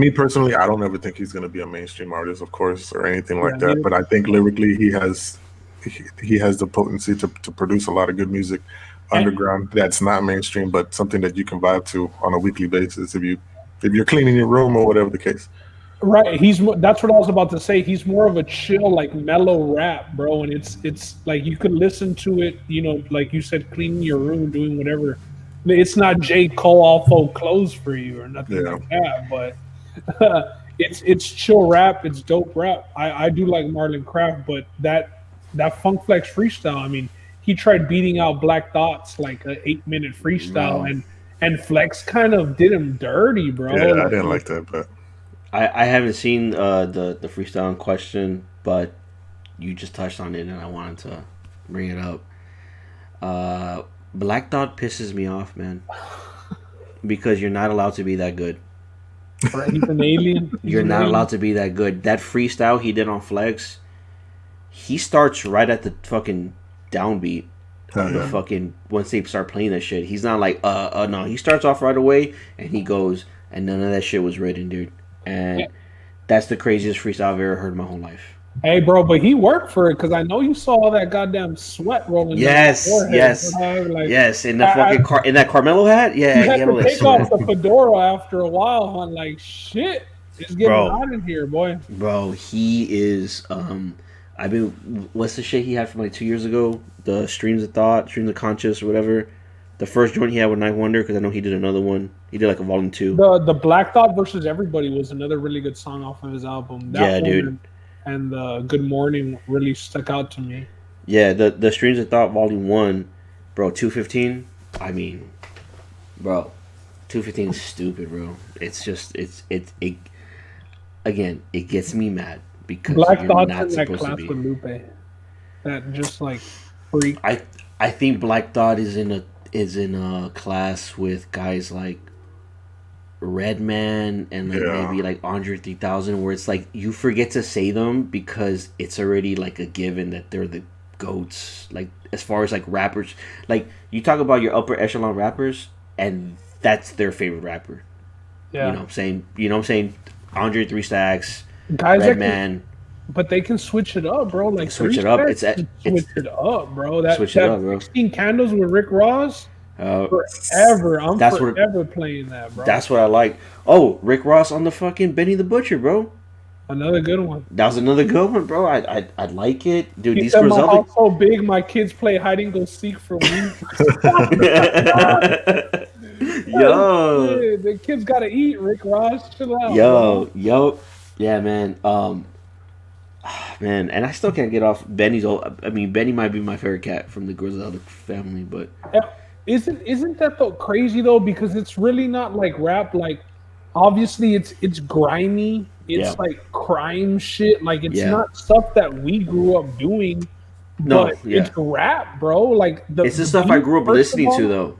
personally, I don't ever think he's going to be a mainstream artist, of course, or anything like that. But I think lyrically, he has the potency to produce a lot of good music underground that's not mainstream, but something that you can vibe to on a weekly basis if you're cleaning your room or whatever the case. Right, that's what I was about to say. He's more of a chill, like mellow rap, bro. And it's like you could listen to it, you know, like you said, cleaning your room, doing whatever. It's not J. Cole all full clothes for you or nothing like that, but it's chill rap. It's dope rap. I do like Marlon Craft, but that Funk Flex freestyle. I mean, he tried beating out Black Thoughts like an 8-minute freestyle, and Flex kind of did him dirty, bro. Yeah, I didn't like that, but. I haven't seen the freestyle in question, but you just touched on it, and I wanted to bring it up. Black Dot pisses me off, man, because you're not allowed to be that good. Right, he's an alien. You're not allowed to be that good. That freestyle he did on Flex, he starts right at the fucking downbeat. The fucking once they start playing that shit, he's not like no. He starts off right away, and he goes, and none of that shit was written, dude. And that's the craziest freestyle I've ever heard in my whole life. Hey, bro, but he worked for it because I know you saw all that goddamn sweat rolling. Yes. In the fucking in that Carmelo hat. Yeah, he had to take off the fedora after a while. I'm like, shit, it's getting hot in here, boy. Bro, he is. What's the shit he had from like 2 years ago? The Streams of Thought, Streams of Conscious, or whatever. The first joint he had with Night Wonder, because I know he did another one. He did like a volume 2. The Black Thought versus Everybody was another really good song off of his album. Dude. And Good Morning really stuck out to me. Yeah, the Streams of Thought volume 1, bro, 215. I mean, bro, 215 is stupid, bro. It's just it gets me mad because Black Thought's in that class with Lupe. That just like freak. I think Black Thought is in a class with guys like Redman and like maybe like Andre 3000, where it's like you forget to say them because it's already like a given that they're the goats. Like as far as like rappers, like you talk about your upper echelon rappers, and that's their favorite rapper. Yeah, you know what I'm saying. Andre 3 Stacks, guys, Redman. But they can switch it up, bro. Like switch it up. Switch it up, bro. Switch it up, bro. 16 Candles with Rick Ross. Forever. I'm forever playing that, bro. That's what I like. Oh, Rick Ross on the fucking Benny the Butcher, bro. Another good one. That was another good one, bro. I like it, dude. These girls are so big. My kids play hide and go seek for weeks. Yo, the kids gotta eat. Rick Ross, chill out. Yo, yeah, man. Man, and I still can't get off Benny's old. I mean, Benny might be my favorite cat from the Griselda family, but Isn't that though crazy though? Because it's really not like rap. Like, obviously, it's grimy. It's like crime shit. Like, it's not stuff that we grew up doing. No, but it's rap, bro. Like it's the stuff I grew up listening to, though.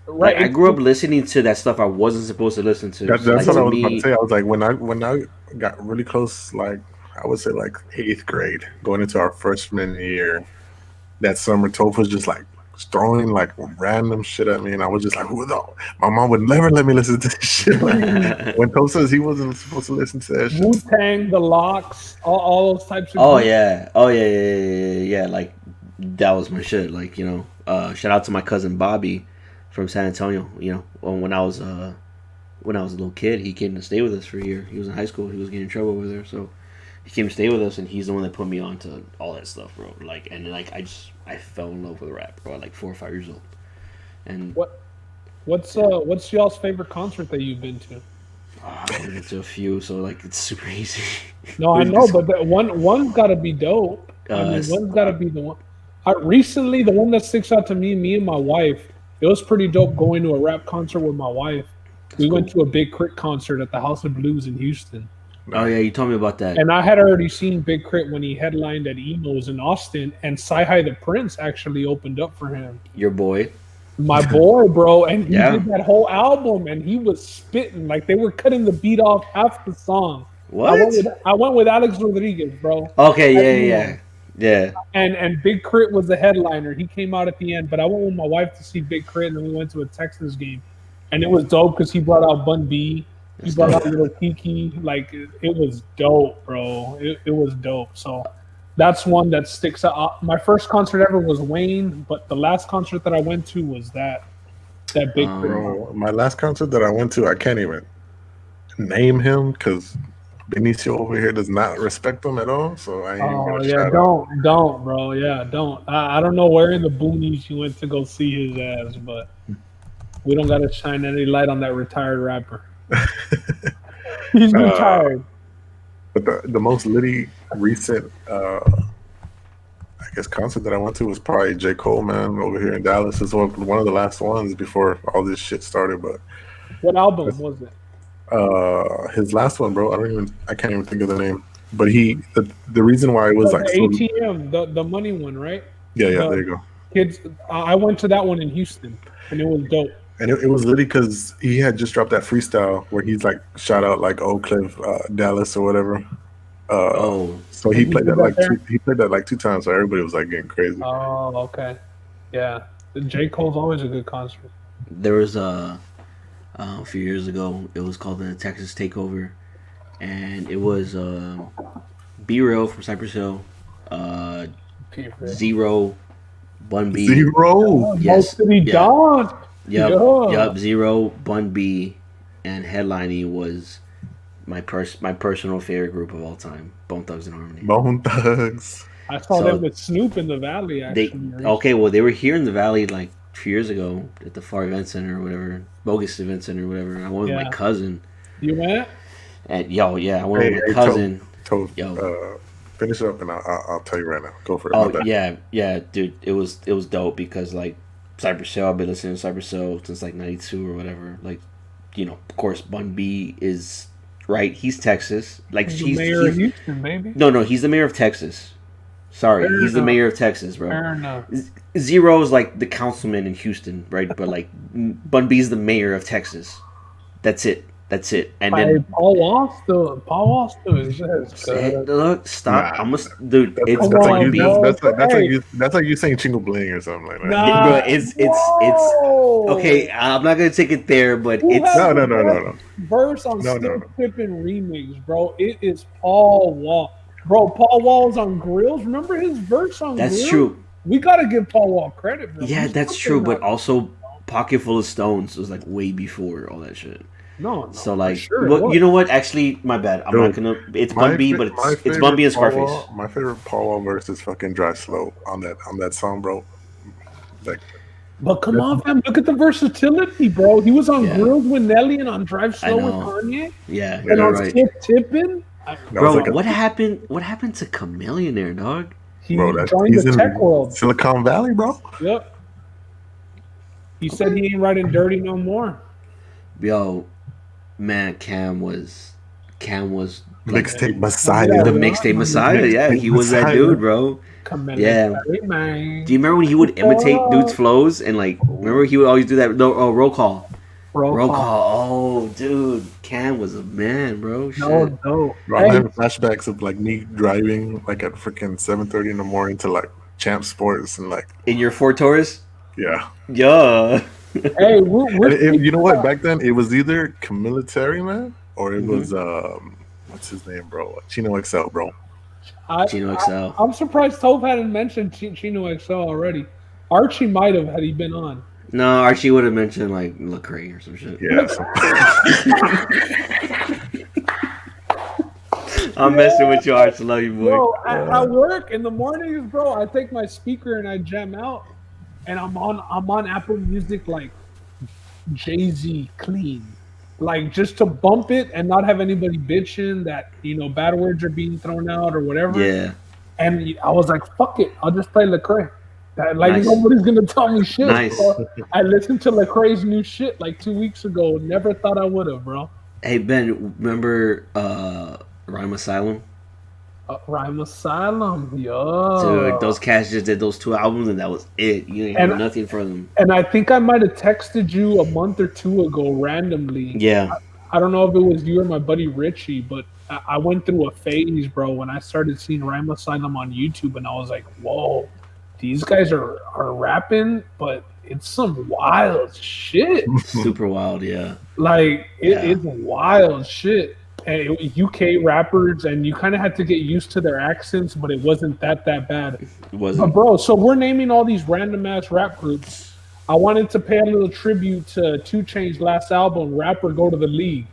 Right, like, I grew up listening to that stuff I wasn't supposed to listen to. That's like, what I was about to say. I was like, when I got really close, like I would say like 8th grade, going into our freshman year, that summer, Toph was just like throwing like random shit at me, and I was just like, no. My mom would never let me listen to this shit. Like, when Toph says he wasn't supposed to listen to that shit. Wu-Tang, the Locks, all those types of yeah. Like, that was my shit. Like, you know, shout out to my cousin Bobby from San Antonio. You know, when I was a little kid, he came to stay with us for a year. He was in high school. He was getting in trouble over there, so he came to stay with us, and he's the one that put me on to all that stuff, bro. Like, and like I fell in love with rap, bro, at like 4 or 5 years old. And what's y'all's favorite concert that you've been to? I've been to a few, so like it's super easy. No, I know, but that one's got to be dope. I mean, one's got to be the one. Recently, the one that sticks out to me and my wife, it was pretty dope going to a rap concert with my wife. We went to a Big Crit concert at the House of Blues in Houston. Oh yeah, you told me about that. And I had already seen Big Crit when he headlined at Emo's in Austin, and Sci-Hi the Prince actually opened up for him. Your boy. My boy, bro, and he did that whole album, and he was spitting like they were cutting the beat off half the song. What? I went with Alex Rodriguez, bro. Okay, yeah. And Big Crit was the headliner. He came out at the end, but I went with my wife to see Big Crit, and then we went to a Texans game, and it was dope because he brought out Bun B. He brought out Little Kiki. Like, it was dope, bro. It was dope. So that's one that sticks out. My first concert ever was Wayne, but the last concert that I went to was that Big Crit. Bro, my last concert that I went to, I can't even name him because Benicio over here does not respect them at all. So I ain't gonna shout out. Don't, bro. Yeah, don't. I don't know where in the boonies you went to go see his ass, but we don't gotta shine any light on that retired rapper. He's retired. But the most litty recent, I guess, concert that I went to was probably J. Cole, man, over here in Dallas. It's one of the last ones before all this shit started. But what album was it? His last one, bro. I can't even think of the name. But the reason why it was like ATM, the money one, right? Yeah, there you go. Kids, I went to that one in Houston, and it was dope. And it was literally because he had just dropped that freestyle where he's like shout out like Oak Cliff, Dallas or whatever. So he played that like 2 times, so everybody was like getting crazy. Oh, okay, yeah. J. Cole's always a good concert. There was a few years ago. It was called the Texas Takeover, and it was B Real from Cypress Hill, Zero, Bun B, Zero, yes, Dawn. Yep, Zero, Bun B, and headlining was my personal favorite group of all time, Bone Thugs and Harmony. Bone Thugs. I saw them with Snoop in the Valley. Actually, they were here in the Valley like a few years ago at the Far Event Center or whatever, Bogus Event Center or whatever. And I went with my cousin. You went? And I went with my cousin. Finish up and I'll tell you right now. Go for it. Oh yeah, dude. It was dope because like Cypress Hill, I've been listening to Cypress Hill since like '92 or whatever. Like, you know, of course, Bun B is right. He's Texas. Like he's the mayor of Houston, maybe. No, he's the mayor of Texas. Sorry, he's the mayor of Texas, bro. Fair enough. Zero is like the councilman in Houston, right? But like Bun B is the mayor of Texas. That's it. And then Paul Wall still exists. Look, stop! Nah, dude. That's like you saying Chingo Bling or something like that. Nah, bro, it's okay. I'm not gonna take it there, but it's no. Verse on Still Pippin remix, bro. It is Paul Wall, bro. Paul Wall's on Grills. Remember his verse on Grills? That's true. We gotta give Paul Wall credit, bro. Yeah, that's true. But also, Pocket Full of Stones was like way before all that shit. No. So like, sure, well, you know what? Actually, my bad. I'm not gonna. It's Bun B, but it's Bun B and Scarface. My favorite Paul Wall verse is fucking Drive Slow on that song, bro. Like, but come on, fam! Look at the versatility, bro. He was on Grills with Nelly and on Drive Slow with Kanye. Yeah, and on right. Tippin'. Bro, what happened? What happened to Chameleonaire, dog? He bro, joined he's the in tech world. Silicon Valley, bro. Yep. He said he ain't writing dirty no more. Yo, man, Cam was like Mixtape Messiah. the mixtape Messiah. Yeah, he was that dude, bro. Yeah. Man. Do you remember when he would imitate dudes' flows and like? Remember he would always do that? No, roll call. Roll call. Oh, dude, Cam was a man, bro. Shit. No. Bro, I'm having flashbacks of like me driving like at freaking 7:30 in the morning to like Champ Sports and like In your Ford Taurus? yeah. Hey, You know what? Back then it was either Camilitary Man or it was what's his name, bro? Chino XL, bro. Chino XL. I'm surprised Toph hadn't mentioned Chino XL already. Archie might have had he been on. No, Archie would have mentioned like Lecrae or some shit. Yeah. I'm messing with you, Archie. Love you, boy. Bro, at work in the mornings, bro, I take my speaker and I jam out, and I'm on Apple Music like Jay-Z clean, like just to bump it and not have anybody bitching that bad words are being thrown out or whatever. Yeah. And I was like, fuck it, I'll just play Lecrae. Nice. Nobody's gonna tell me shit. Nice. Bro. I listened to Lecrae's new shit like 2 weeks ago. Never thought I would have, bro. Hey Ben, remember Rhyme Asylum? Rhyme Asylum, yo. Dude, those cats just did those 2 albums and that was it. You ain't heard nothing from them. And I think I might have texted you a month or 2 ago randomly. Yeah. I don't know if it was you or my buddy Richie, but I went through a phase, bro, when I started seeing Rhyme Asylum on YouTube, and I was like, whoa, these guys are rapping, but it's some wild shit. Super wild, yeah. Like, it's wild shit. And UK rappers, and you kind of had to get used to their accents, but it wasn't that bad. It wasn't. But bro, so we're naming all these random ass rap groups. I wanted to pay a little tribute to 2 Chainz's last album, Rapper Go to the League.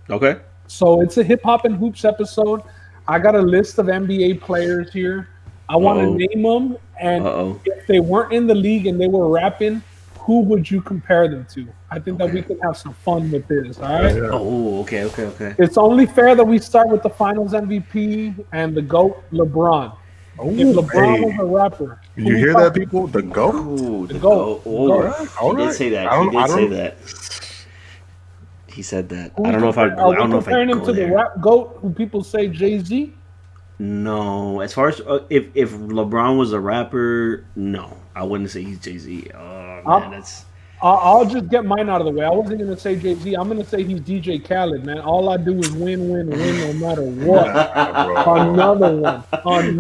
Okay. So it's a hip hop and hoops episode. I got a list of NBA players here. I want to name them, and if they weren't in the league and they were rapping, who would you compare them to? I think that we can have some fun with this, all right? Oh, okay. It's only fair that we start with the Finals MVP and the GOAT, LeBron. If LeBron was a rapper. You hear that, people? The GOAT? Ooh, the GOAT. He did say that. He said that. I don't know if I comparing him to the rap GOAT who people say Jay-Z? No, as far as if LeBron was a rapper, no, I wouldn't say he's Jay-Z. Oh man, that's. I'll just get mine out of the way. I wasn't gonna say Jay-Z. I'm gonna say he's DJ Khaled, man. All I do is win, no matter what. Another one.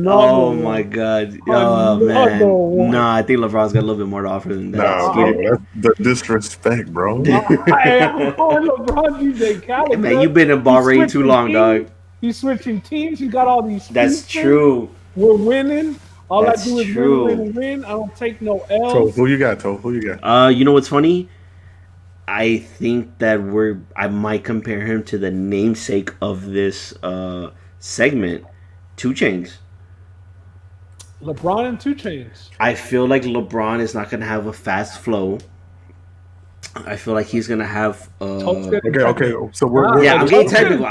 Oh my god. Oh man. No, I think LeBron's got a little bit more to offer than that. Nah, bro, that's the disrespect, bro. I'm LeBron DJ Khaled. Hey, man, you've been in Bahrain too long, dog. He's switching teams. He got all these. That's true. We're winning. All I do is win. I don't take no L. So who you got, Who you got? You know what's funny? I think that I might compare him to the namesake of this segment, 2 Chainz. LeBron and 2 Chainz. I feel like LeBron is not gonna have a fast flow. I feel like he's gonna have. Okay. So we're I'm getting technical.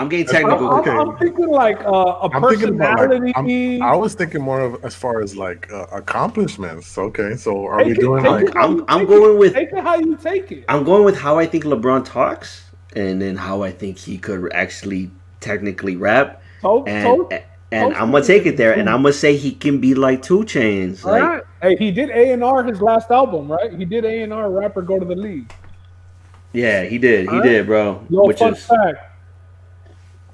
Okay. I'm thinking like a personality. I was thinking more of as far as like accomplishments. Okay, so are we doing like? I'm going with. Take it how you take it. I'm going with how I think LeBron talks, and then how I think he could actually technically rap. And I'm gonna take it there, and I'm gonna say he can be like 2 Chainz. All right. Hey, he did A&R his last album, right? He did A&R Rapper Go to the League. Yeah, he did. He did, bro. Fun fact.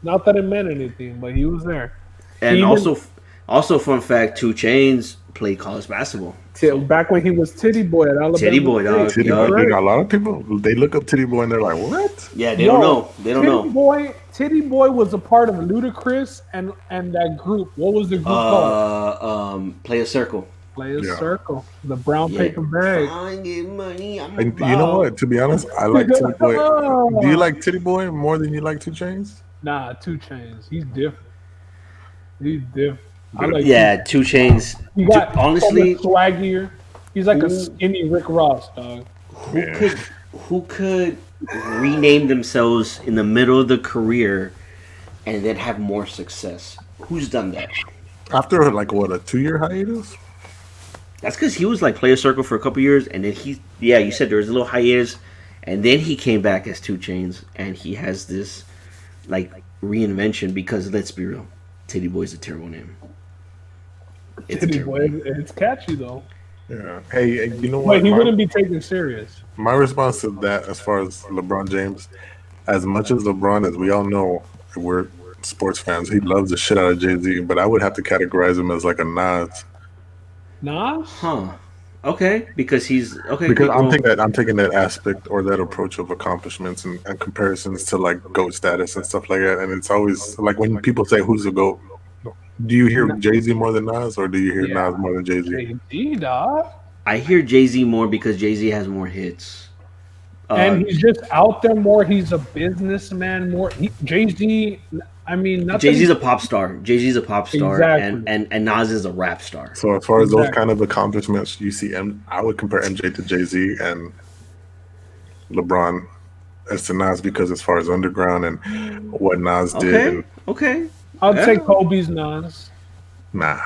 Not that it meant anything, but he was there. And also fun fact, 2 Chainz played college basketball. Back when he was Titty Boy at Alabama. Titty Boy, dog. Titty Boy. A lot of people, they look up Titty Boy and they're like, what? Yeah, they don't know. Titty Boy was a part of Ludacris and that group. What was the group called? Play a Circle. Play a Circle. The brown paper bag. And you know what? To be honest, I like Titty Boy. Do you like Titty Boy more than you like 2 Chainz? Nah, 2 Chainz. He's different. I like 2 Chainz. He got honestly swaggier. He's like a skinny Rick Ross, dog. Who could rename themselves in the middle of the career and then have more success? Who's done that? After like what, a 2-year hiatus? That's because he was like Player Circle for a couple years, and then you said there was a little hiatus, and then he came back as 2 Chainz, and he has this like reinvention because let's be real, Titty Boy's a terrible name. Titty Boy, it's catchy though. Yeah. Hey, you know But what? he wouldn't be taken serious. My response to that, as far as LeBron James, as much as LeBron, as we all know, we're sports fans, he loves the shit out of Jay-Z, but I would have to categorize him as like a Nas. Nas? Huh. Okay, because he's okay. Because I'm taking that aspect or that approach of accomplishments and comparisons to like GOAT status and stuff like that. And it's always like when people say who's the GOAT, do you hear Jay-Z more than Nas, or do you hear Nas more than Jay-Z? Jay-Z, dog. I hear Jay-Z more because Jay-Z has more hits. And he's just out there more. He's a businessman more. Jay-Z, I mean, Jay-Z's a pop star. Jay-Z's a pop star, Exactly. and Nas is a rap star. So as far as those kind of accomplishments, you see, I would compare MJ to Jay-Z and LeBron as to Nas, because as far as underground and what Nas did. Okay. I'd say Kobe's Nas. Nah.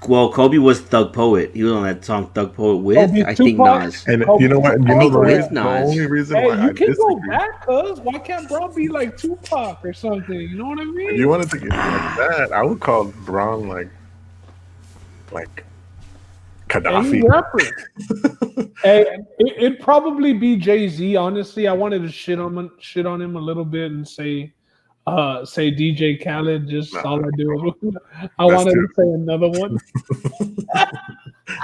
Well, Kobe was Thug Poet. He was on that song Thug Poet with, Kobe, I think, Tupac? Nas. And Kobe, you know what? You know the only reason Hey, why I you can disagree. go back, cuz. Why can't bro be like Tupac or something? You know what I mean? If you wanted to get like that, I would call Brown like Gaddafi. Any rapper. Hey, it'd probably be Jay-Z. Honestly, I wanted to shit on him a little bit and say DJ Khaled. Just all I do. I wanted to say another one.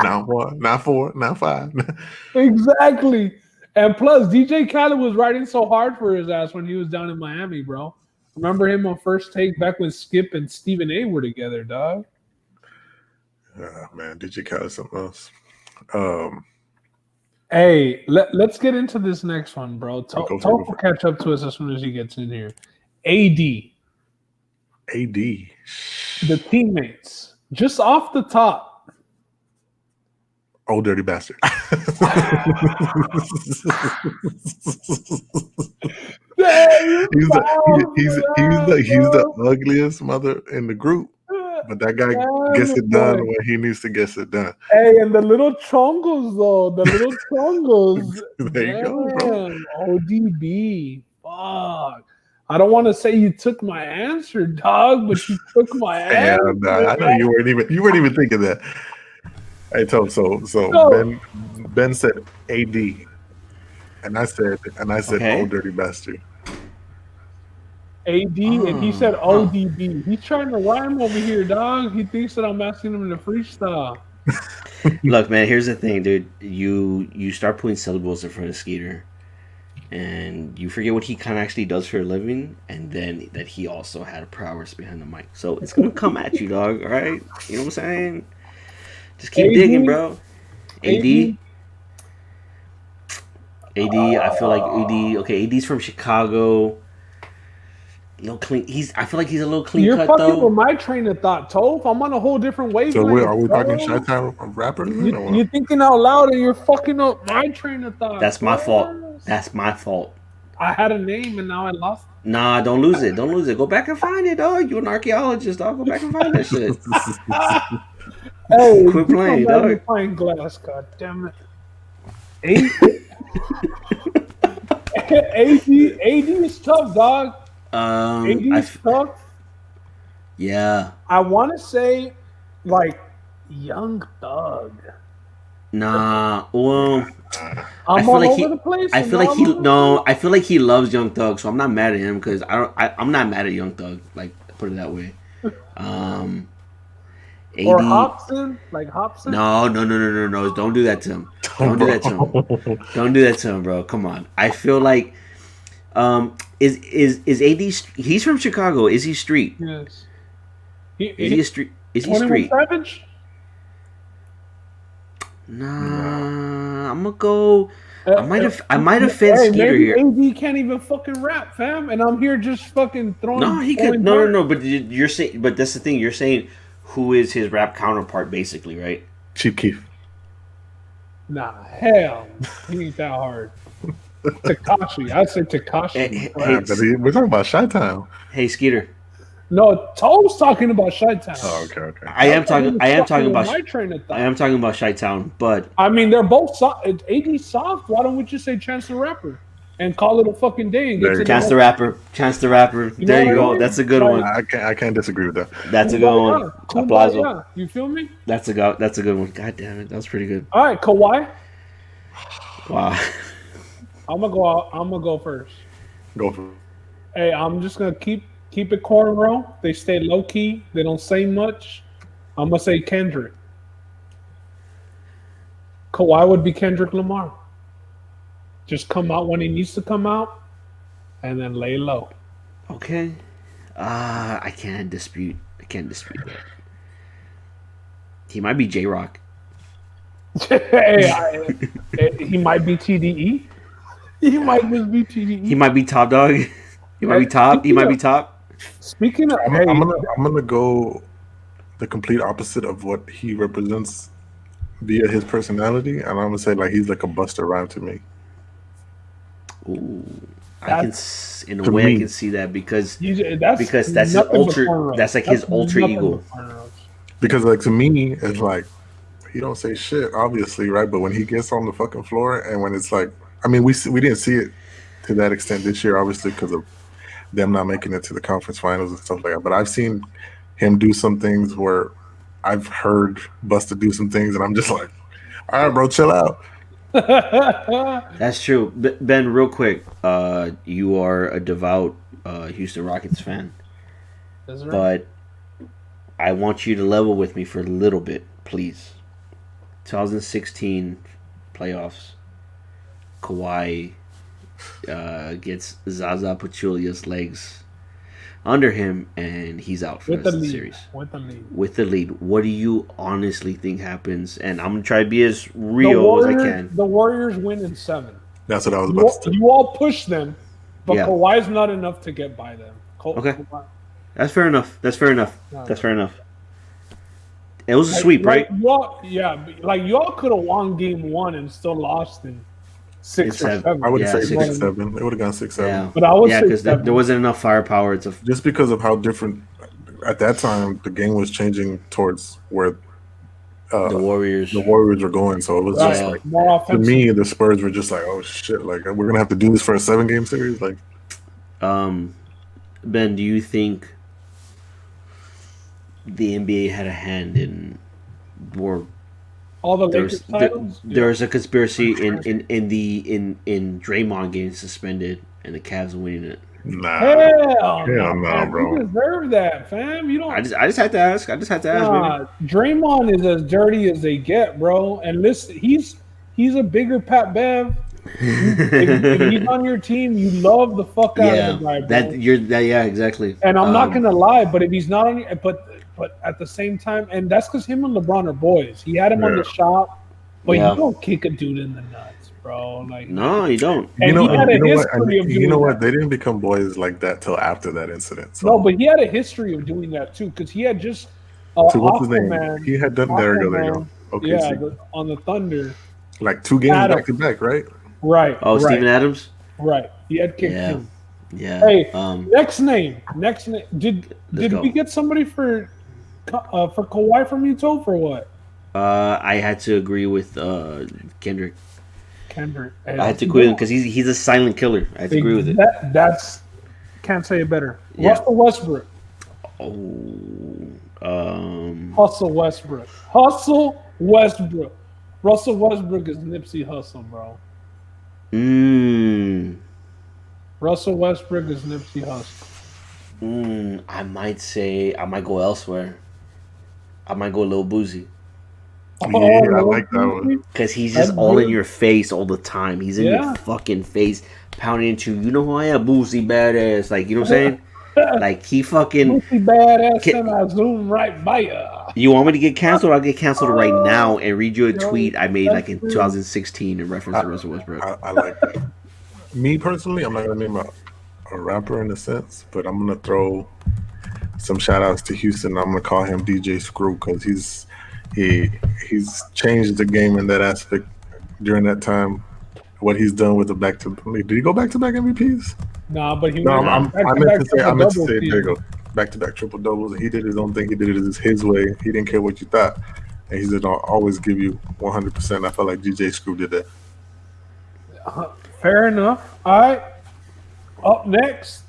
Not 1, not 4, not 5. Exactly. And plus, DJ Khaled was riding so hard for his ass when he was down in Miami, bro. Remember him on First Take back when Skip and Stephen A were together, dog. Man, DJ Khaled something else. Hey, let's get into this next one, bro. Toph will catch up to us as soon as he gets in here. AD. The teammates. Just off the top. Old dirty bastard. He's the ugliest mother in the group. But that guy gets it done when he needs to get it done. Hey, and the little chongos, though. The little chongos. There you go, bro. ODB. Fuck. I don't want to say you took my answer, dog, but you took my answer. I know you weren't even thinking that. I told so Ben said AD, and I said old dirty bastard. AD, and he said ODB. He's trying to rhyme over here, dog. He thinks that I'm asking him to freestyle. Look, man, here's the thing, dude. You start putting syllables in front of Skeeter, and you forget what he kind of actually does for a living, and then that he also had a prowess behind the mic. So it's gonna come at you, dog. All right, you know what I'm saying? Just keep digging, bro. AD. I feel like AD. Okay, AD's from Chicago. Clean. I feel like he's a little clean You're cut fucking though. with my train of thought, Toph. I'm on a whole different wavelength. So are we talking Chi-Town rappers? You're thinking out loud and you're fucking up my train of thought. That's my fault. That's my fault. I had a name and now I lost it. Nah, don't lose it. Don't lose it. Go back and find it, dog. You're an archaeologist, dog. Go back and find that shit. Hey, quit playing, dog. Playing glass, god damn it. AD is tough, dog. AD is tough. Yeah. I want to say, like, Young Thug. Nah, well, I feel like he loves Young Thug, so I'm not mad at him because I'm not mad at Young Thug. Like, put it that way. AD, or Hobson, like Hobson. No! Don't do that to him. Don't do that to him, bro. Come on. I feel like, is AD? He's from Chicago. Is he street? Yes. Is he a street? Is he 21 street? Savage? Nah, I'm gonna go. I might offend Skeeter here. AD can't even fucking rap, fam, and I'm here just fucking throwing. No, he could. No. But you're saying. But that's the thing. You're saying who is his rap counterpart, basically, right? Chief Keef. Nah, hell, he ain't that hard. Tekashi, I'd say Tekashi. Hey, we're talking about Chi-Town. Hey, Skeeter. No, Toph's talking about Chi-Town. Oh, okay. I am talking about my train of thought. I am talking about Chi-Town, but I mean, they're both soft. It's 80 soft. Why don't we just say Chance the Rapper and call it a fucking day and get to Chance the Rapper. There you go. That's a good one. I can't disagree with that. That's a good one. Aplauso. You feel me? That's a good one. God damn it, that was pretty good. All right, Kawhi. Wow. I'm gonna go first. Go for it. Hey, I'm just gonna keep it cornrow. They stay low key. They don't say much. I'm gonna say Kendrick. Kawhi would be Kendrick Lamar. Just come out when he needs to come out, and then lay low. Okay. I can't dispute that. He might be J-Rock. He might be TDE. He might just be TDE. He might be Top Dog. He might be top. Speaking of, I'm gonna go the complete opposite of what he represents via his personality, and I'm gonna say like he's like a Busta Rhymes to me. Ooh, I can see that because that's his that's like his alter ego. Because like to me, it's like he don't say shit, obviously, right? But when he gets on the fucking floor, and when it's like, I mean, we didn't see it to that extent this year, obviously, because of them not making it to the conference finals and stuff like that. But I've seen him do some things where I've heard Busta do some things, and I'm just like, all right, bro, chill out. That's true. Ben, real quick, you are a devout Houston Rockets fan. That's right. But I want you to level with me for a little bit, please. 2016 playoffs. Kawhi gets Zaza Pachulia's legs under him, and he's out for the series. With the lead. What do you honestly think happens? And I'm going to try to be as real as I can. The Warriors win in 7. That's what I was about to say. You all push them, but Kawhi's not enough to get by them. Okay. That's fair enough. It was a sweep, right? Y'all could have won game 1 and still lost in 6 or 7. I would have said 6-7. It would have gone 6-7. Yeah, but I would because there wasn't enough firepower to just because of how different at that time the game was changing towards where the Warriors were going. So it was just like more to me, the Spurs were just like, oh shit, like we're gonna have to do this for a 7-game series. Like, Ben, do you think the NBA had a hand in all the Lakers titles? There's a conspiracy in Draymond getting suspended and the Cavs winning it. Nah, hell no, bro. You deserve that, fam. You don't. I just had to ask. Baby. Draymond is as dirty as they get, bro. And listen, he's a bigger Pat Bev. if he's on your team, you love the fuck out of the guy, bro. Exactly. And I'm not gonna lie, but if he's not on your, but at the same time, and that's because him and LeBron are boys. He had him on the shop, but you don't kick a dude in the nuts, bro. Like, no, you don't. And he had a history of doing you know what? They didn't become boys like that till after that incident. So. No, but he had a history of doing that too, because he had just what's his name? He had done there you go. Okay, yeah, on the Thunder. Like 2 games back to back, right? Right. Oh, right. Steven Adams. Right. He had kicked him. Yeah. Hey, next name. Did we get somebody for Kawhi from Utah for what? I had to agree with Kendrick. I had to agree with him because he's a silent killer. I had to agree with it. That's can't say it better. Yeah. Russell Westbrook. Hustle Westbrook. Russell Westbrook is Nipsey Hussle, bro. Russell Westbrook is Nipsey Hussle. I might go elsewhere. I might go Lil Boozy. I like that one. Because he's just all in your face all the time. He's in your fucking face, pounding into you know who I am, Boozy badass. Like, you know what I'm saying? Like, he fucking Boozy badass and I zoom right by ya. You want me to get canceled? I'll get canceled right now and read you a tweet I made like in 2016 in reference to Russell Westbrook. I like that. Me personally, I'm not gonna name a rapper in a sense, but I'm gonna throw some shout outs to Houston. I'm gonna call him DJ Screw because he's changed the game in that aspect during that time. What he's done with the did he go back to back MVPs? Nah, but he I meant to say there you go. back-to-back triple doubles, and he did his own thing. He did it his way. He didn't care what you thought, and he's gonna always give you 100%. I felt like DJ Screw did that. Fair enough. All right. Up next,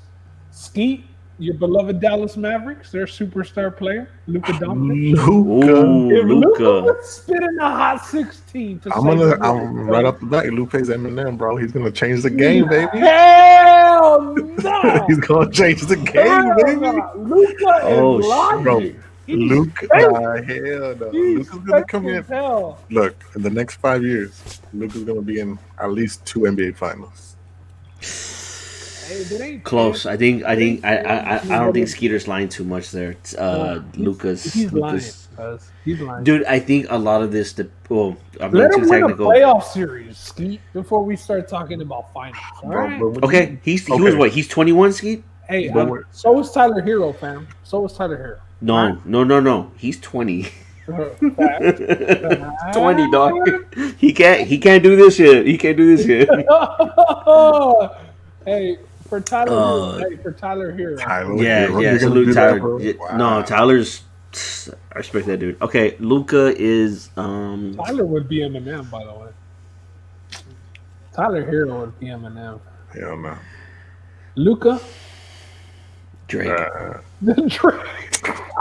Skeet, your beloved Dallas Mavericks, their superstar player, Luka Doncic. If Luka was spitting a hot 16 to I'm right off the bat. Lupe's Eminem, bro. He's gonna change the game, baby. Hell no! He's gonna change the game, baby. Luka is logic. Bro. Luka, hell no. Luka's gonna come in. Hell. Look, in the next 5 years, Luka's gonna be in at least 2 NBA finals. Hey, close. I don't think Skeeter's lying too much there. Lucas. He's lying. He's lying. Dude, I think a lot of this. I'm Let not him too win a technical. playoff series, Skeet, before we start talking about finals. All right. Okay, he was what? He's 21, Skeet? Hey, so is Tyler Hero, fam. So is Tyler Hero. No. He's 20. 20, dog. He can't do this yet. Hey, for Tyler Hero. Yeah. Salute Tyler. Wow. No, Tyler's. I respect that dude. Okay, Luka is. Tyler would be Eminem, by the way. Tyler Hero would be Eminem. Hell no. Luka. Drake.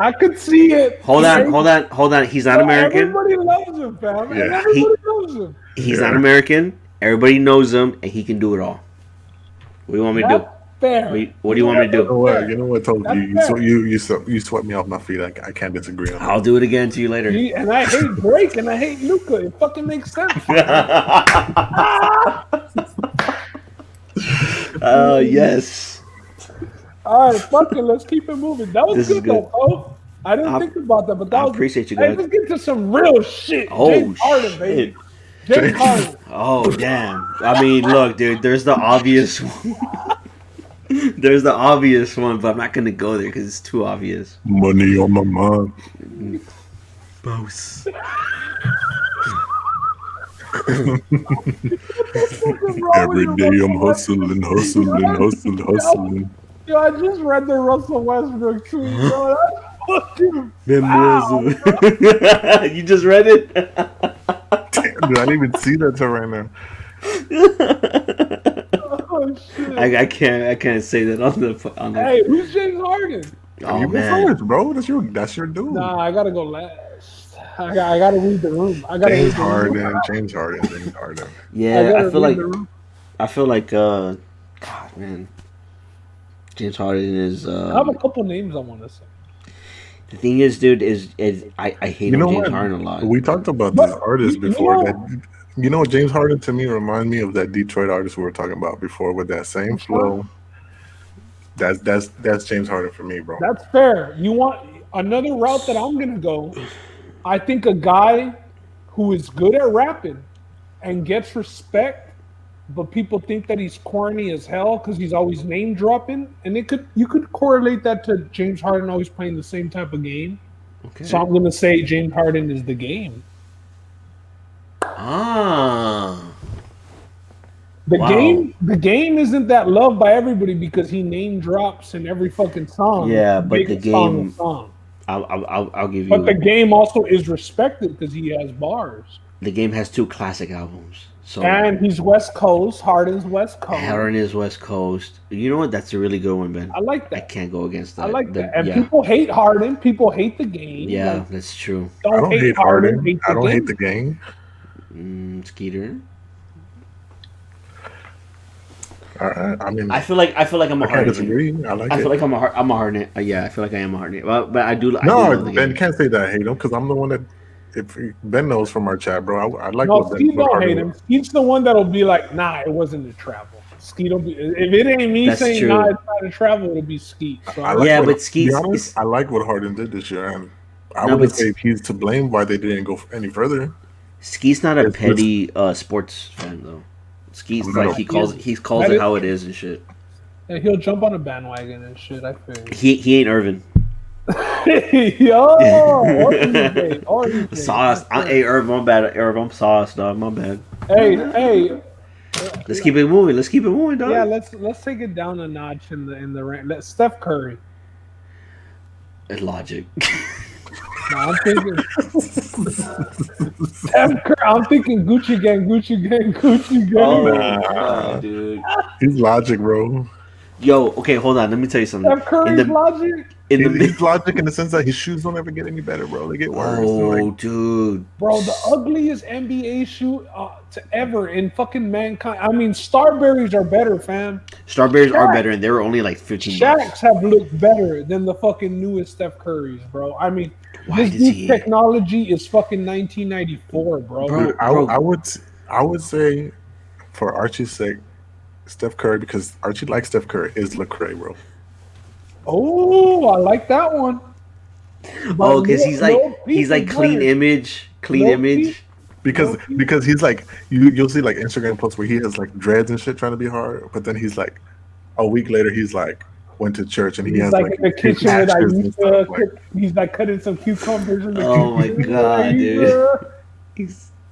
I could see it. Hold on. He's not American. Everybody loves him, fam. Yeah. Everybody loves him. He's not American. Everybody knows him, and he can do it all. What do you want me to do? Fair. What do you want me to do? You know what, Toby? You swept me off my feet. I can't disagree on that. I'll do it again to you later. And I hate Drake and I hate Luka. It fucking makes sense. Yes. All right, fuck it. Let's keep it moving. That was good though, folks. I didn't think about that, but that was. Appreciate you guys. Hey, let's get to some real shit. Oh, James Harden, baby. James Harden. Oh, damn. I mean, look, dude, there's the obvious one. There's the obvious one, but I'm not going to go there because it's too obvious. Money on my mind. Boss. Every day I'm hustling. Yo, I just read the Russell Westbrook tweet. Yo, that's fucking You just read it? Damn, dude, I didn't even see that till right now. Oh, shit. I can't say that on the. Hey, who's James Harden? Oh, you man. first, bro. That's your dude. Nah, I gotta go last. I gotta read the room. James Harden. Yeah, I feel like God, man. James Harden is. I have a couple names I want to say. The thing is, dude, I hate James Harden a lot. We talked about this artist before. James Harden to me reminds me of that Detroit artist we were talking about before with that same flow. That's James Harden for me, bro. That's fair. You want another route that I'm gonna go? I think a guy who is good at rapping and gets respect, but people think that he's corny as hell because he's always name dropping, and you could correlate that to James Harden always playing the same type of game. Okay. So I'm gonna say James Harden is the game. The game isn't that loved by everybody because he name drops in every fucking song. Yeah, but the game. I'll give you. But the game also is respected because he has bars. The game has 2 classic albums. So and he's West Coast. Harden's West Coast. Harden is West Coast. You know what? That's a really good one, Ben. I like that. I can't go against that. I like that. And people hate Harden. People hate the game. Yeah, that's true. I don't hate Harden. I don't hate the game. Skeeter. I mean, I feel like I'm a Harden. I can't disagree. I feel like I'm a Harden. Yeah, I feel like I am a Harden. But I do. Ben can't say that I hate him because I'm the one that. If Ben knows from our chat, bro, I like. No, Skeet don't hate him. Skeet's the one that'll be like, "Nah, it wasn't a travel." Skeet will be. If it ain't me saying, true. "Nah, it's not a travel," it'll be Skeet. So but Skeet. I like what Harden did this year, and I wouldn't say he's to blame why they didn't go any further. Skeet's not a petty sports fan though. Skeet's like he calls it how it is and shit. Yeah, he'll jump on a bandwagon and shit. I feel he ain't Irvin. Yo, sauce. Hey, Irv, my bad. Irv, I'm sauce, dog. My bad. Hey. Let's keep it moving, dog. Yeah, let's take it down a notch in the rank. Steph Curry. Logic. No, I'm thinking Steph Curry. I'm thinking Gucci Gang, Gucci Gang, Gucci Gang. Oh, Nah. no, dude. He's Logic, bro. Yo, okay, hold on. Let me tell you something. Steph Curry's Logic. He's Logic in the sense that his shoes don't ever get any better, bro. They get worse. Oh, dude. Bro, the ugliest NBA shoe to ever in fucking mankind. I mean, Starberries are better, fam. Starberries are better, and they were only like 15 bucks. Shaqs have looked better than the fucking newest Steph Currys, bro. I mean, Why this does new technology is fucking 1994, bro. Bro. I would say, for Archie's sake, Steph Curry, because Archie likes Steph Curry, is Lecrae, bro. Oh, I like that one. Oh, because he's like clean image. Because he's like you'll see like Instagram posts where he has like dreads and shit trying to be hard, but then he's like a week later he's like went to church and he has like in the kitchen with Aisha, he's like cutting some cucumbers in the kitchen. Oh my god, dude.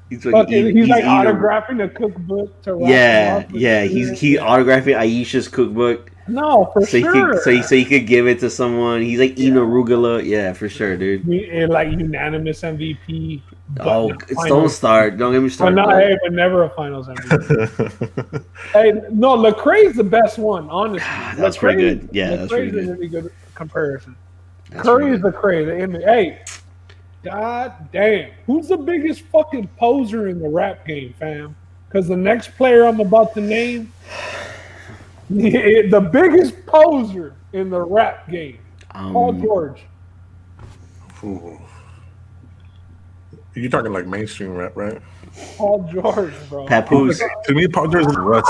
He's like autographing a cookbook to he's autographing Aisha's cookbook. No, for sure. So he could give it to someone. He's like eating arugula. Yeah, for sure, dude. And like unanimous MVP. Oh, don't start. Don't get me started. But never a finals MVP. Hey, no, Lecrae's the best one, honestly. That's pretty good. Yeah, that's pretty good. Lecrae's a really good comparison. Curry is Lecrae, the NBA. Hey, god damn. Who's the biggest fucking poser in the rap game, fam? Because the next player I'm about to name, the biggest poser in the rap game, Paul George. Ooh. You're talking like mainstream rap, right? Paul George, bro. Papoose. To me, Paul George is Russ.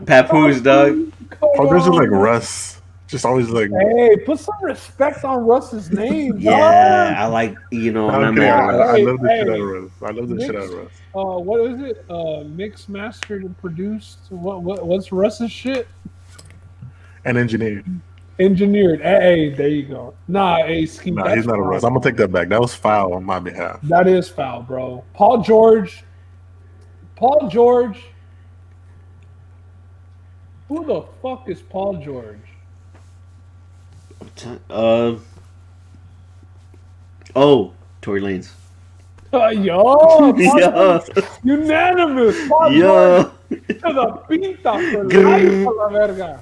Papoose, dog. Paul George is like Russ. Just always like. Hey, put some respect on Russ's name, Yeah, dog. I like, I love the shit out of Russ. I love the shit out of Russ. What is it? Mixed, mastered, and produced. What's Russ's shit? And engineered. Engineered. Hey, there you go. Nah, he's not a Russ. I'm gonna take that back. That was foul on my behalf. That is foul, bro. Paul George. Who the fuck is Paul George? Tory Lanez. Unanimous. Paul George to the pita for life, la verga.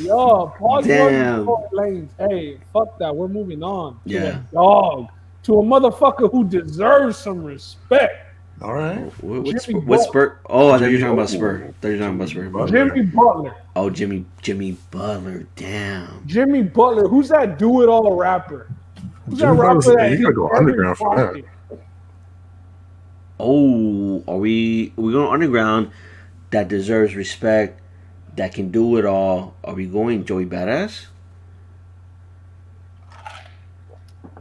Paul George and Tory Lanez. Hey, fuck that. We're moving on to a dog, to a motherfucker who deserves some respect. All right. What's Spur? Oh, I thought you were talking about Spur. Jimmy Butler. Oh, Jimmy Butler. Damn. Jimmy Butler. Who's that do-it-all rapper? Who's that rapper that you gotta go underground for that. Oh, are we going underground that deserves respect, that can do it all? Are we going Joey Badass?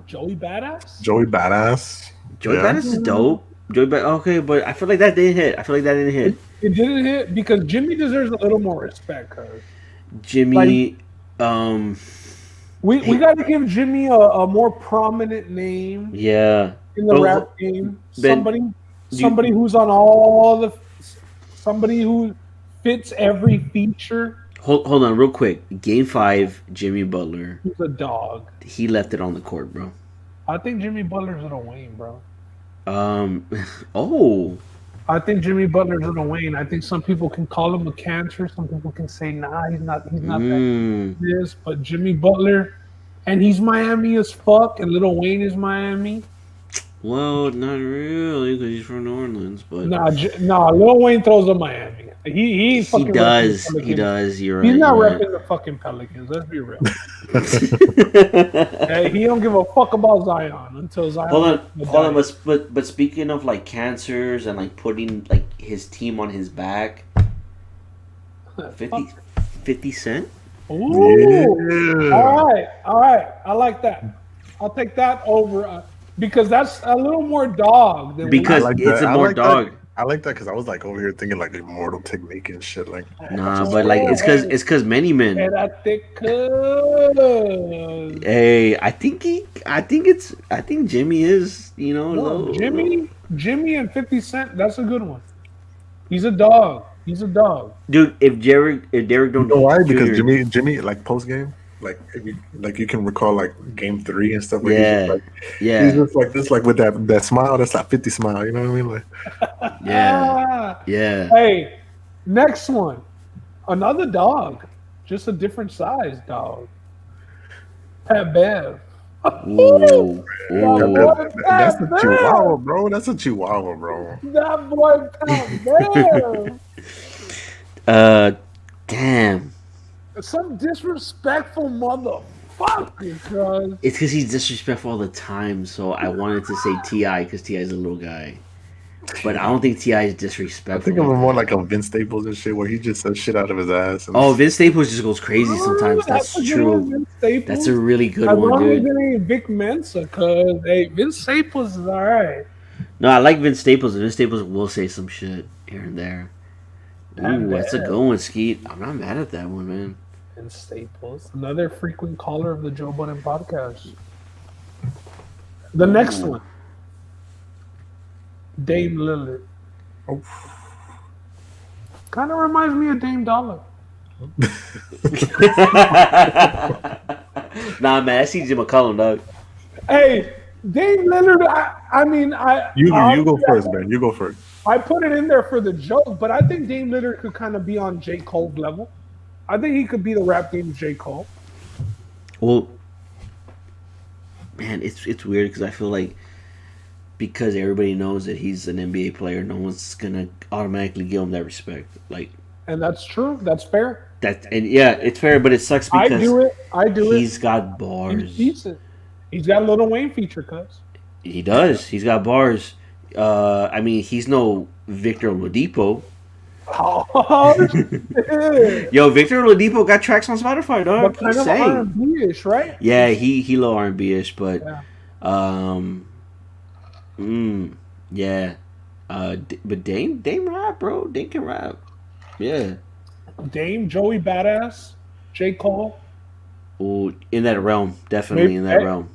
Joey Badass? Joey Badass is dope. Okay, but I feel like that didn't hit. It didn't hit because Jimmy deserves a little more respect, cuz. Jimmy, we got to give Jimmy a more prominent name. Yeah. In the rap game, somebody who's on all the, somebody who fits every feature. Hold on, real quick. Game 5, Jimmy Butler. He's a dog. He left it on the court, bro. I think Jimmy Butler's gonna win, bro. I think Jimmy Butler's gonna win. I think some people can call him a cancer. Some people can say, nah, he's not that this. But Jimmy Butler, and he's Miami as fuck, and Lil Wayne is Miami. Well, not really, because he's from New Orleans. But nah, Lil Wayne throws up Miami. He does. You're right. He's not repping the fucking Pelicans. Let's be real. Hey, he don't give a fuck about Zion until Zion. Hold on. But speaking of like cancers and like putting like his team on his back, 50 Cent. Ooh. Yeah. All right. I like that. I'll take that over because that's a little more dog. Because it's a more dog. I like that because I was like over here thinking like Immortal Technique and shit. Like, nah, but like it's because many men. Hey, I think Jimmy is, Jimmy and 50 Cent. That's a good one. He's a dog. Dude, if Derek don't. You know why? Because Jimmy like post game. like you can recall like Game 3 and stuff. Where he's just like this, like with that smile. That's like 50 smile. You know what I mean? Like, yeah. Hey, next one, another dog, just a different size dog. Pat Bev. Ooh. that's a Chihuahua, bro. That's a Chihuahua, bro. That boy Pat Bev. Damn. Some disrespectful motherfucker, cuz. It's because he's disrespectful all the time. So I wanted to say Ti because Ti is a little guy, but I don't think Ti is disrespectful. I think of him more like a Vince Staples and shit, where he just says shit out of his ass. And Vince Staples just goes crazy sometimes. That's true. That's a really good one, dude. As long as it ain't Vic Mensa, cuz hey, Vince Staples is alright. No, I like Vince Staples. Vince Staples will say some shit here and there. Ooh, that's a good one, Skeet. I'm not mad at that one, man. Vince Staples, another frequent caller of the Joe Budden podcast. The next one, Dame Lillard. oh, Kind of reminds me of Dame Dollar. Nah, man, that's CJ McCollum, dog. Hey, Dame Lillard. you go first, man. You go first. I put it in there for the joke, but I think Dame Lillard could kind of be on J. Cole's level. I think he could be the rap game J. Cole. Well, man, it's weird because I feel like because everybody knows that he's an NBA player, no one's gonna automatically give him that respect. Like, and that's true. That's fair. It's fair, but it sucks because I do it. He's got bars. He's decent. He's got a Lil Wayne feature, cuz. He does. He's got bars. He's no Victor Oladipo. Oh, shit. Yo, Victor Oladipo got tracks on Spotify, dog. But kind of R&B-ish, right? Yeah, he low R&B-ish, but yeah. but Dame rap, bro. Dame can rap. Yeah. Dame, Joey Badass, J. Cole. Ooh, in that realm, definitely in that realm.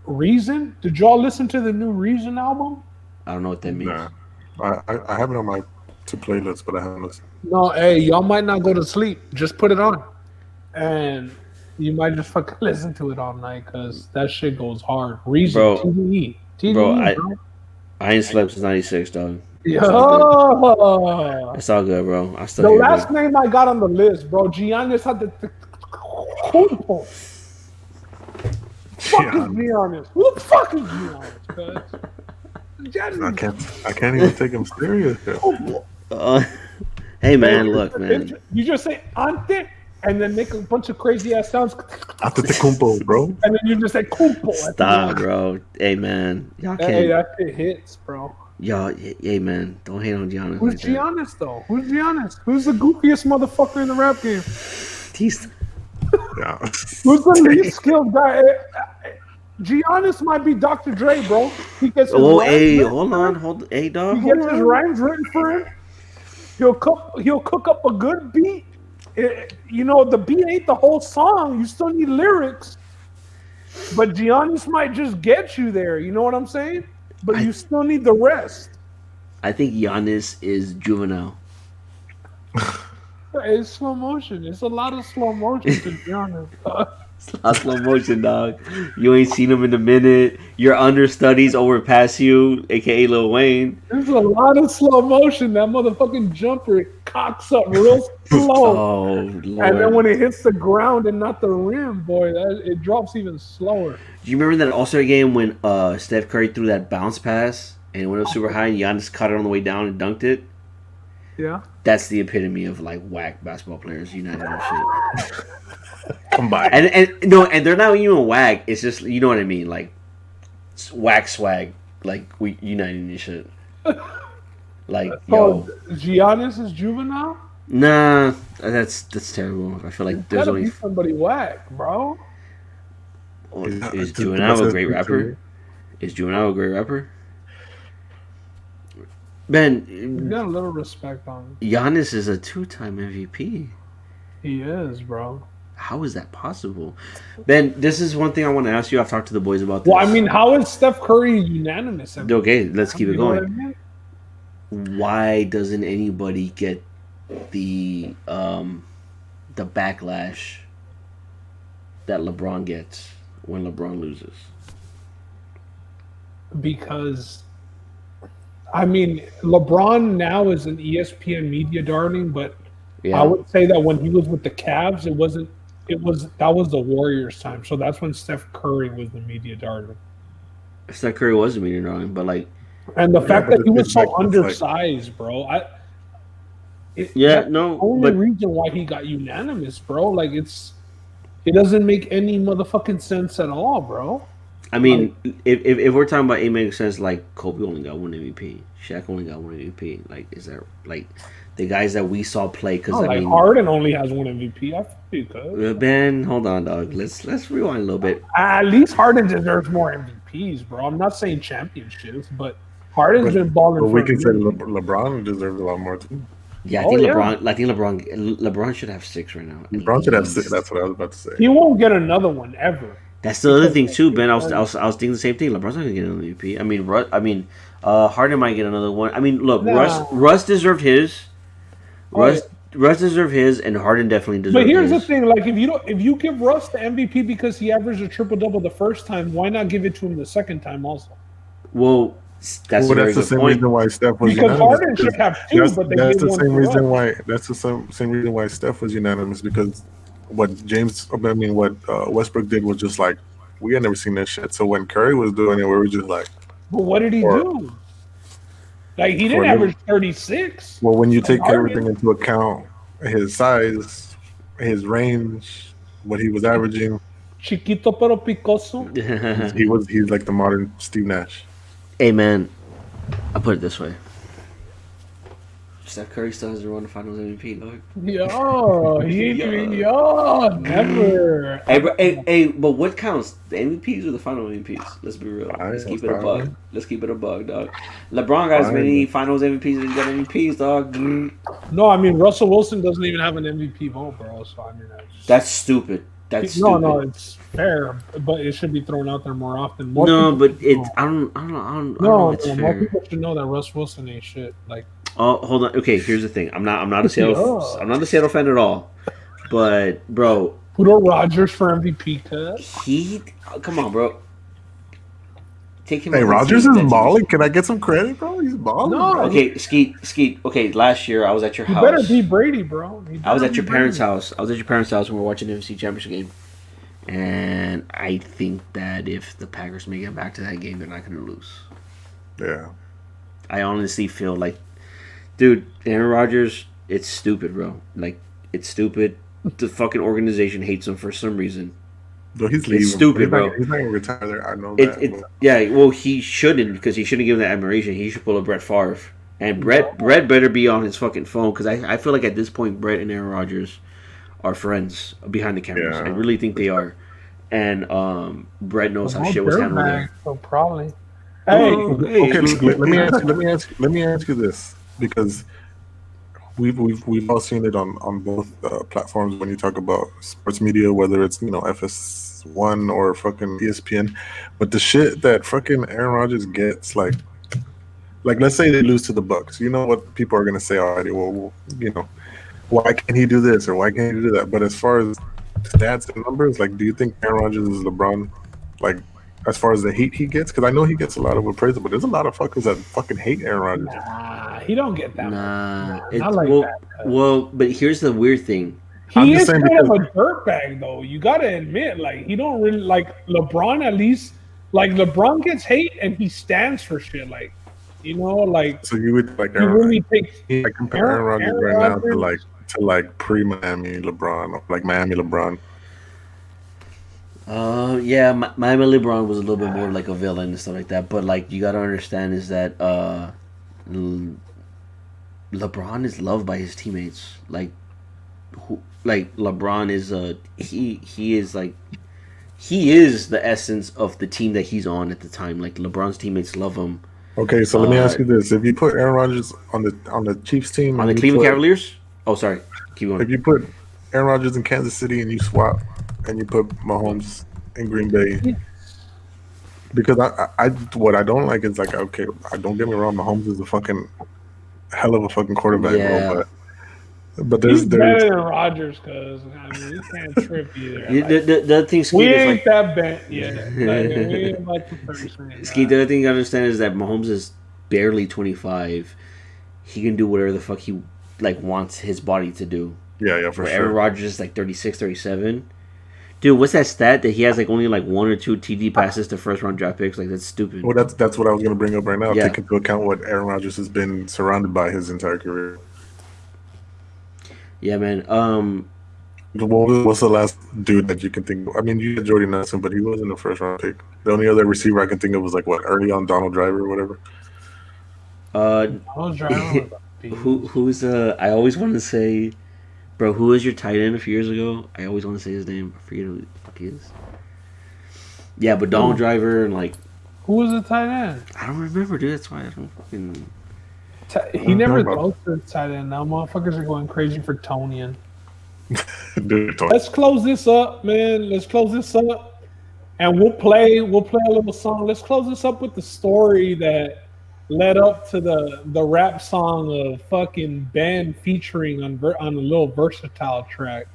Reason? Did y'all listen to the new Reason album? I don't know what that means. Nah, I have it on my playlist, but I haven't listened. No, hey, y'all might not go to sleep. Just put it on, and you might just fucking listen to it all night because that shit goes hard. Reason, bro, TDE, bro. I ain't slept since '96, dog. Yo, it's all good, bro. I still. The last name I got on the list, bro. Giannis had the cool. Fuck is Giannis? Who the fuck is Giannis? I can't even take him serious. Hey man, look, man. You just say ante and then make a bunch of crazy ass sounds. Antetokounmpo, bro. And then you just say kumpo. Stop, bro. Hey man, y'all can't. Hey, that shit hits, bro. Y'all, hey man, don't hate on Giannis. Who's Giannis though? Who's Giannis? Who's the goofiest motherfucker in the rap game? Yeah. Who's the least skilled guy? Giannis might be Dr. Dre, bro. He gets his hey dog. He gets his rhymes written for him. He'll cook up a good beat. The beat ain't the whole song. You still need lyrics. But Giannis might just get you there. You know what I'm saying? But you still need the rest. I think Giannis is juvenile. It's slow motion. It's a lot of slow motion to be honest. It's a lot of slow motion, dog. You ain't seen him in a minute. Your understudies overpass you, aka Lil Wayne. There's a lot of slow motion. That motherfucking jumper cocks up real slow. Oh, Lord. And then when it hits the ground and not the rim, boy, it drops even slower. Do you remember that All-Star game when Steph Curry threw that bounce pass and it went up super high and Giannis caught it on the way down and dunked it? Yeah. That's the epitome of like whack basketball players united and shit. Combined. And they're not even whack. It's just, you know what I mean, like whack swag, like we uniting and shit. Like, yo, Giannis is juvenile. Nah, that's terrible. I feel like there's only be somebody whack, bro. Is Juvenile a great rapper? Is Juvenile a great rapper? Ben, you got a little respect on him. Giannis is a 2-time MVP. He is, bro. How is that possible? Ben, this is one thing I want to ask you. I've talked to the boys about this. Well, I mean, how is Steph Curry unanimous? Okay, let's keep it going. I mean? Why doesn't anybody get the backlash that LeBron gets when LeBron loses? Because I mean, LeBron now is an ESPN media darling, but Yeah. I would say that when he was with the Cavs, it wasn't. It was that was the Warriors' time. So that's when Steph Curry was the media darling. Steph Curry was a media darling, but like, And the fact that he was so it's like- undersized, bro. That's the only reason why he got unanimous, bro. Like it doesn't make any motherfucking sense at all, bro. I mean, if we're talking about it makes sense, like Kobe only got one MVP, Shaq only got one MVP. Like, is that like the guys that we saw play? Because I mean, Harden only has one MVP. I think because Ben, hold on, dog. Let's rewind a little bit. at least Harden deserves more MVPs, bro. I'm not saying championships, but Harden's been balling. But we can say LeBron deserves a lot more too. Yeah, I think LeBron should have 6 right now. LeBron should have 6. That's what I was about to say. He won't get another one ever. That's the other thing too, Ben. I was thinking the same thing. LeBron's not gonna get an MVP. I mean, Harden might get another one. I mean, look, Russ deserved his. Russ deserved his, and Harden definitely deserved his. But here's the thing: like, if you give Russ the MVP because he averaged a triple double the first time, why not give it to him the second time also? Well, that's the same reason why Steph was because unanimous. Harden should have 2, but that's the same reason why. That's the same reason why Steph was unanimous, because what Westbrook did was just like, we had never seen that shit. So when Curry was doing it, we were just like, but what did he do? Like, he didn't average 36. Well, when you take everything into account, his size, his range, what he was averaging, chiquito pero picoso. he's like the modern Steve Nash. Hey man, I'll put it this way. Steph Curry still has to run the Finals MVP, dog. Never. Hey, but what counts? The MVPs or the Final MVPs? Let's be real. Let's keep it a bug. Let's keep it a bug, dog. LeBron got as many Finals MVPs as he got MVPs, dog. No, I mean Russell Wilson doesn't even have an MVP vote, bro. So I mean that's stupid. No, it's fair, but it should be thrown out there more often. But I don't know. It's fair. More people should know that Russ Wilson ain't shit. Like, oh, hold on. Okay, here's the thing. I'm not a Seattle. I'm not a Seattle fan at all. But bro, Udo Rogers for MVP, cuz come on, bro. Take him. Hey, Rogers is balling. Can I get some credit, bro? He's balling. No. Okay, Skeet. Okay, last year I was at your house. You better beat Brady, bro. I was at your parents' house. I was at your parents' house when we were watching the NFC Championship game. And I think that if the Packers make it back to that game, they're not going to lose. Yeah. I honestly feel like, dude, Aaron Rodgers, it's stupid, bro. Like, it's stupid. The fucking organization hates him for some reason. No, he's leaving. It's stupid, bro. He's not going to retire there. I know that. Yeah, well, he shouldn't, because he shouldn't give him that admiration. He should pull a Brett Favre. And Brett better be on his fucking phone, because I feel like at this point, Brett and Aaron Rodgers are friends behind the cameras. Yeah, I really think they are. And Brett knows how shit was handled there. So probably. Hey. Okay, let me ask you this, because we've all seen it on both platforms when you talk about sports media, whether it's FS1 or fucking ESPN. But the shit that fucking Aaron Rodgers gets, like let's say they lose to the Bucks, you know what people are gonna say already? Well, why can't he do this or why can't he do that? But as far as stats and numbers, like, do you think Aaron Rodgers is LeBron? Like, as far as the hate he gets, because I know he gets a lot of appraisal, but there's a lot of fuckers that fucking hate Aaron Rodgers. Nah, he don't get that. Not like that. Well, but here's the weird thing. He is kind of a dirtbag, though. You gotta admit, like, he don't really like LeBron. At least, like, LeBron gets hate and he stands for shit. Like, like. So you would like Aaron? Really I compare Aaron Rodgers right now to pre-Miami LeBron, like Miami LeBron. Yeah, Miami LeBron was a little bit more like a villain and stuff like that. But like, you gotta understand is that LeBron is loved by his teammates. Like LeBron is he is the essence of the team that he's on at the time. Like, LeBron's teammates love him. Okay, so let me ask you this: if you put Aaron Rodgers on the Chiefs team, on the Cleveland Cavaliers, oh sorry, keep going. If you put Aaron Rodgers in Kansas City and you swap, and you put Mahomes in Green Bay, because I what I don't like is, like, okay, don't get me wrong, Mahomes is a fucking hell of a fucking quarterback, bro, but But He's better than Rogers, cause I mean we can't trip either. The thing, Skeet, we is ain't like, that bent yet. Like, we ain't about to person. Skeet, the other thing you understand is that Mahomes is barely 25. He can do whatever the fuck he like wants his body to do. Yeah, for Where sure. Aaron Rodgers is like 36, 37. Dude, what's that stat that he has like only like 1 or 2 TD passes to first round draft picks? Like that's stupid. Well, that's what I was going to bring up right now. Yeah. Take into account what Aaron Rodgers has been surrounded by his entire career. Yeah, man. What's the last dude that you can think of? I mean, you had Jordy Nelson, but he wasn't a first round pick. The only other receiver I can think of was like early on Donald Driver or whatever. Donald Driver. Who's I always want to say, bro, who was your tight end a few years ago? I always want to say his name. I forget who the fuck he is. Yeah, but Donald Driver and like. Who was the tight end? I don't remember, dude. That's why I don't fucking. He never goes to the tight end. Now motherfuckers are going crazy for Tonian. Dude, Let's close this up, man. Let's close this up, and we'll play a little song. Let's close this up with the story that led up to the rap song of fucking Ben featuring on a little Versatile track.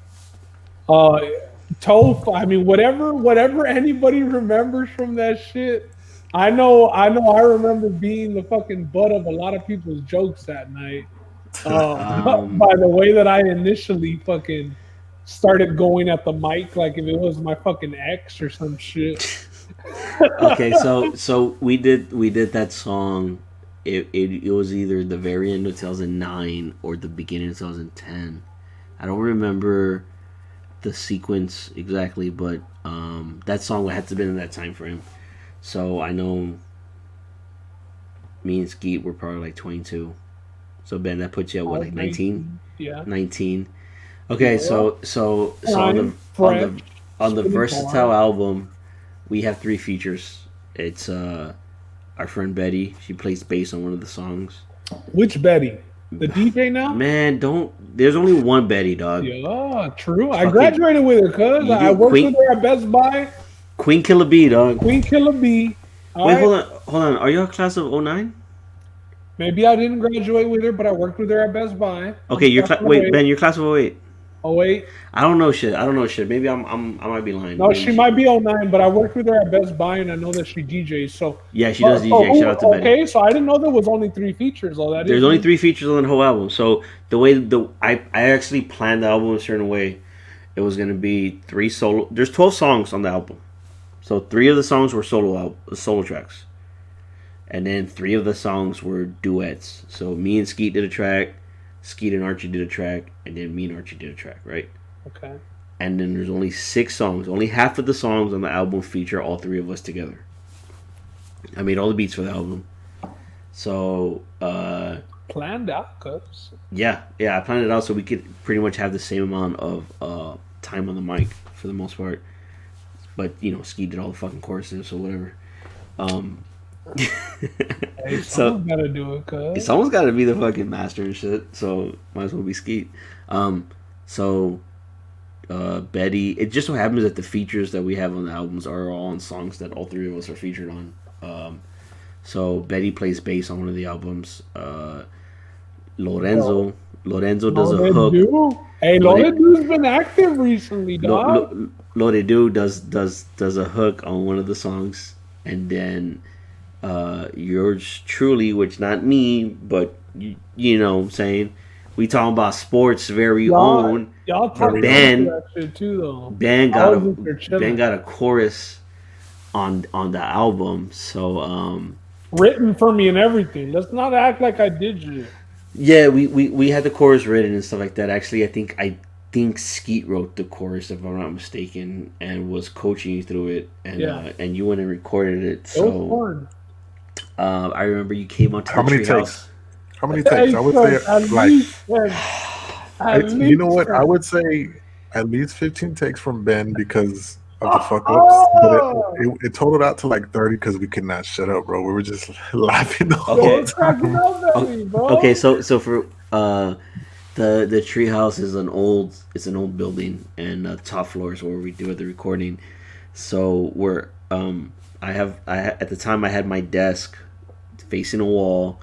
TOPH. I mean, whatever anybody remembers from that shit. I know. I remember being the fucking butt of a lot of people's jokes that night. By the way that I initially fucking started going at the mic like if it was my fucking ex or some shit. Okay, so we did that song. It was either the very end of 2009 or the beginning of 2010. I don't remember the sequence exactly, but that song had to have been in that time frame. So I know me and Skeet were probably like 22. So Ben, that puts you at what, like 19? Yeah. 19. Okay, so on the Versatile album, we have 3 features. It's our friend Betty. She plays bass on one of the songs. Which Betty? The DJ now? Man, there's only one Betty, dog. Yeah, true. I graduated with her, cuz. I worked with her at Best Buy. Queen Killer B, dog. Queen Killer B. Wait, hold on. Are you a class of 09? Maybe I didn't graduate with her, but I worked with her at Best Buy. Okay, Ben, you're class of 08. 08? I don't know shit. Maybe I might be lying. No, Maybe she might be 09, but I worked with her at Best Buy, and I know that she DJs. So yeah, she does DJ. Shout out to Betty. Okay, so I didn't know there was only 3 features. There's only 3 features on the whole album. So the way I actually planned the album a certain way, it was gonna be 3 solo. There's 12 songs on the album, so 3 of the songs were solo tracks, and then 3 of the songs were duets. So me and Skeet did a track, Skeet and Archie did a track, and then me and Archie did a track, right? Okay. And then there's only 6 songs. Only half of the songs on the album feature all 3 of us together. I made all the beats for the album. So, planned out, cuz. Yeah, I planned it out so we could pretty much have the same amount of time on the mic for the most part. But, Ski did all the fucking choruses, so whatever. Hey, someone's gotta do it, cuz. Someone's gotta be the fucking master and shit, so might as well be Skeet. Betty, it just so happens that the features that we have on the albums are all on songs that all 3 of us are featured on. So Betty plays bass on one of the albums. Lorenzo does a hook. Hey, Lorenzo's been active recently, dog. Lorenzo does a hook on one of the songs, and then yours truly, which not me, but you know what I'm saying, we talking about sports very own. Y'all talking about that shit too, though. Ben got a chorus on the album, so written for me and everything. Let's not act like I did you. Yeah, we had the chorus written and stuff like that. Actually, I think Skeet wrote the chorus, if I'm not mistaken, and was coaching you through it, and you went and recorded it. So it was fun. I remember you came onto How the many treehouse. takes? How many takes? I would say you know what? I would say at least 15 takes from Ben because of the fuck ups. But it totaled out to like 30 because we could not shut up, bro. We were just laughing the whole time. Okay, so for the treehouse is an old building, and the top floor is where we do the recording. So at the time I had my desk facing a wall,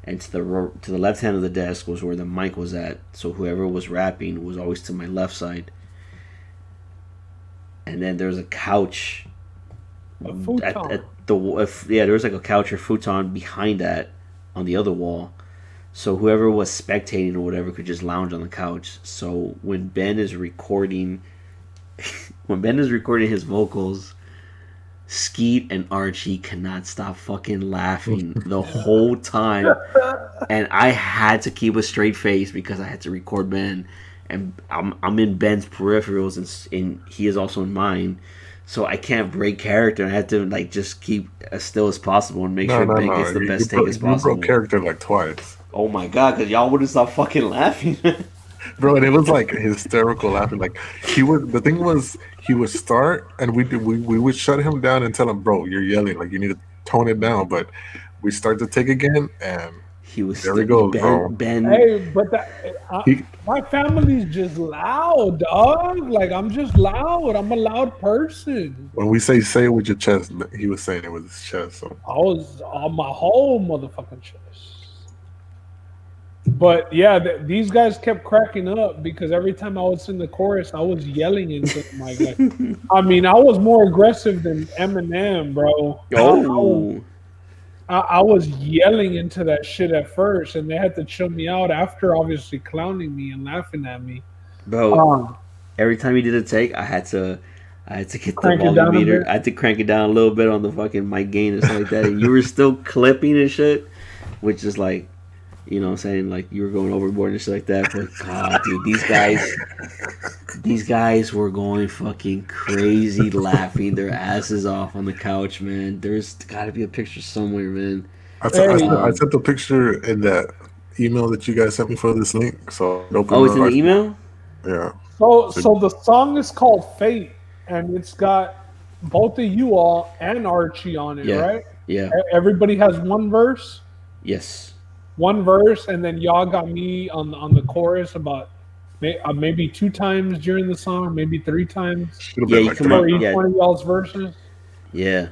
and to the left hand of the desk was where the mic was at. So whoever was rapping was always to my left side. And then there was a couch. A futon. There was like a couch or futon behind that on the other wall. So whoever was spectating or whatever could just lounge on the couch. So when Ben is recording his vocals, Skeet and Archie cannot stop fucking laughing the whole time. And I had to keep a straight face because I had to record Ben. And I'm in Ben's peripherals and he is also in mine. So I can't break character. I had to like just keep as still as possible and make sure Ben gets the best take as possible. You broke character like twice. Oh my god, because y'all wouldn't stop fucking laughing. Bro, and it was like hysterical laughing. Like he would start and we would shut him down and tell him, bro, you're yelling, like you need to tone it down. But we start to take again and he was there we go, bro. Ben. Hey, but my family's just loud, dog. Like I'm just loud. I'm a loud person. When we say it with your chest, he was saying it with his chest. So I was on my whole motherfucking chest. But yeah, these guys kept cracking up because every time I would sing the chorus, I was yelling into the mic. Like, I mean, I was more aggressive than Eminem, bro. Oh. I was yelling into that shit at first, and they had to chill me out after obviously clowning me and laughing at me. Bro, every time you did a take, I had to get the volume meter. I had to crank it down a little bit on the fucking mic gain and stuff like that. And you were still clipping and shit, which is like, you know what I'm saying? Like, you were going overboard and shit like that. But, God, dude, these guys were going fucking crazy laughing their asses off on the couch, man. There's got to be a picture somewhere, man. I sent the picture in that email that you guys sent me for this link. So it's in the email? Yeah. So the song is called Fate, and it's got both of you all and Archie on it, right? Yeah. Everybody has one verse? Yes. One verse, and then y'all got me on the chorus about maybe 2 times during the song, maybe 3 times. Yeah, you come up. Each one of y'all's verses. Yeah.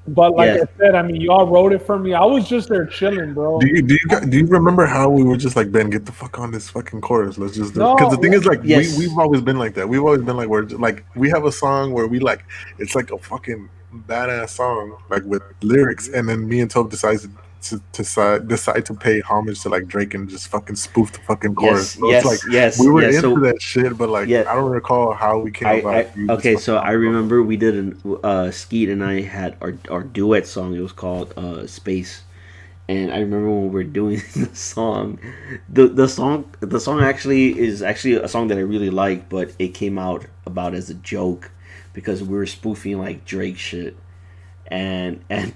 But like I said, I mean, y'all wrote it for me. I was just there chilling, bro. Do you remember how we were just like, Ben, get the fuck on this fucking chorus? Let's just do it. Because the thing is, like, we've always been like that. We've always been like, we're like, we have a song where we like, it's like a fucking badass song, like with lyrics, and then me and Tope decide to pay homage to like Drake and just fucking spoof the fucking chorus. So it's like we were into that shit, but like I don't recall how we came about. Okay, so I remember we did Skeet and I had our duet song. It was called Space, and I remember when we were doing the song. The song actually is a song that I really like, but it came out about as a joke because we were spoofing like Drake shit, and I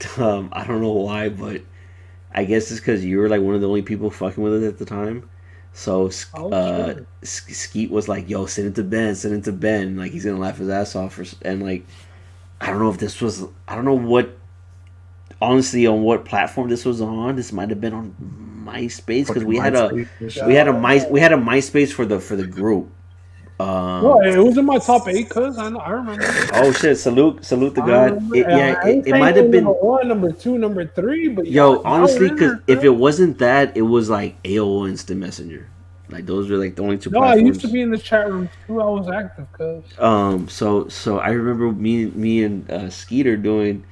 don't know why, but I guess it's because you were like one of the only people fucking with it at the time. So Skeet was like, "Yo, send it to Ben. Like he's gonna laugh his ass off." And like, I don't know what. Honestly, on what platform this was on? This might have been on MySpace because we had a MySpace for the group. Well, it was in my top 8, cuz I remember. Oh shit! Salute to God. It might have been number 1, number 2, number 3. But honestly, because if it wasn't that, it was like AOL Instant Messenger. Like those were like the only 2 platforms. I used to be in the chat room too. I was active, cuz. So I remember me and Skeeter doing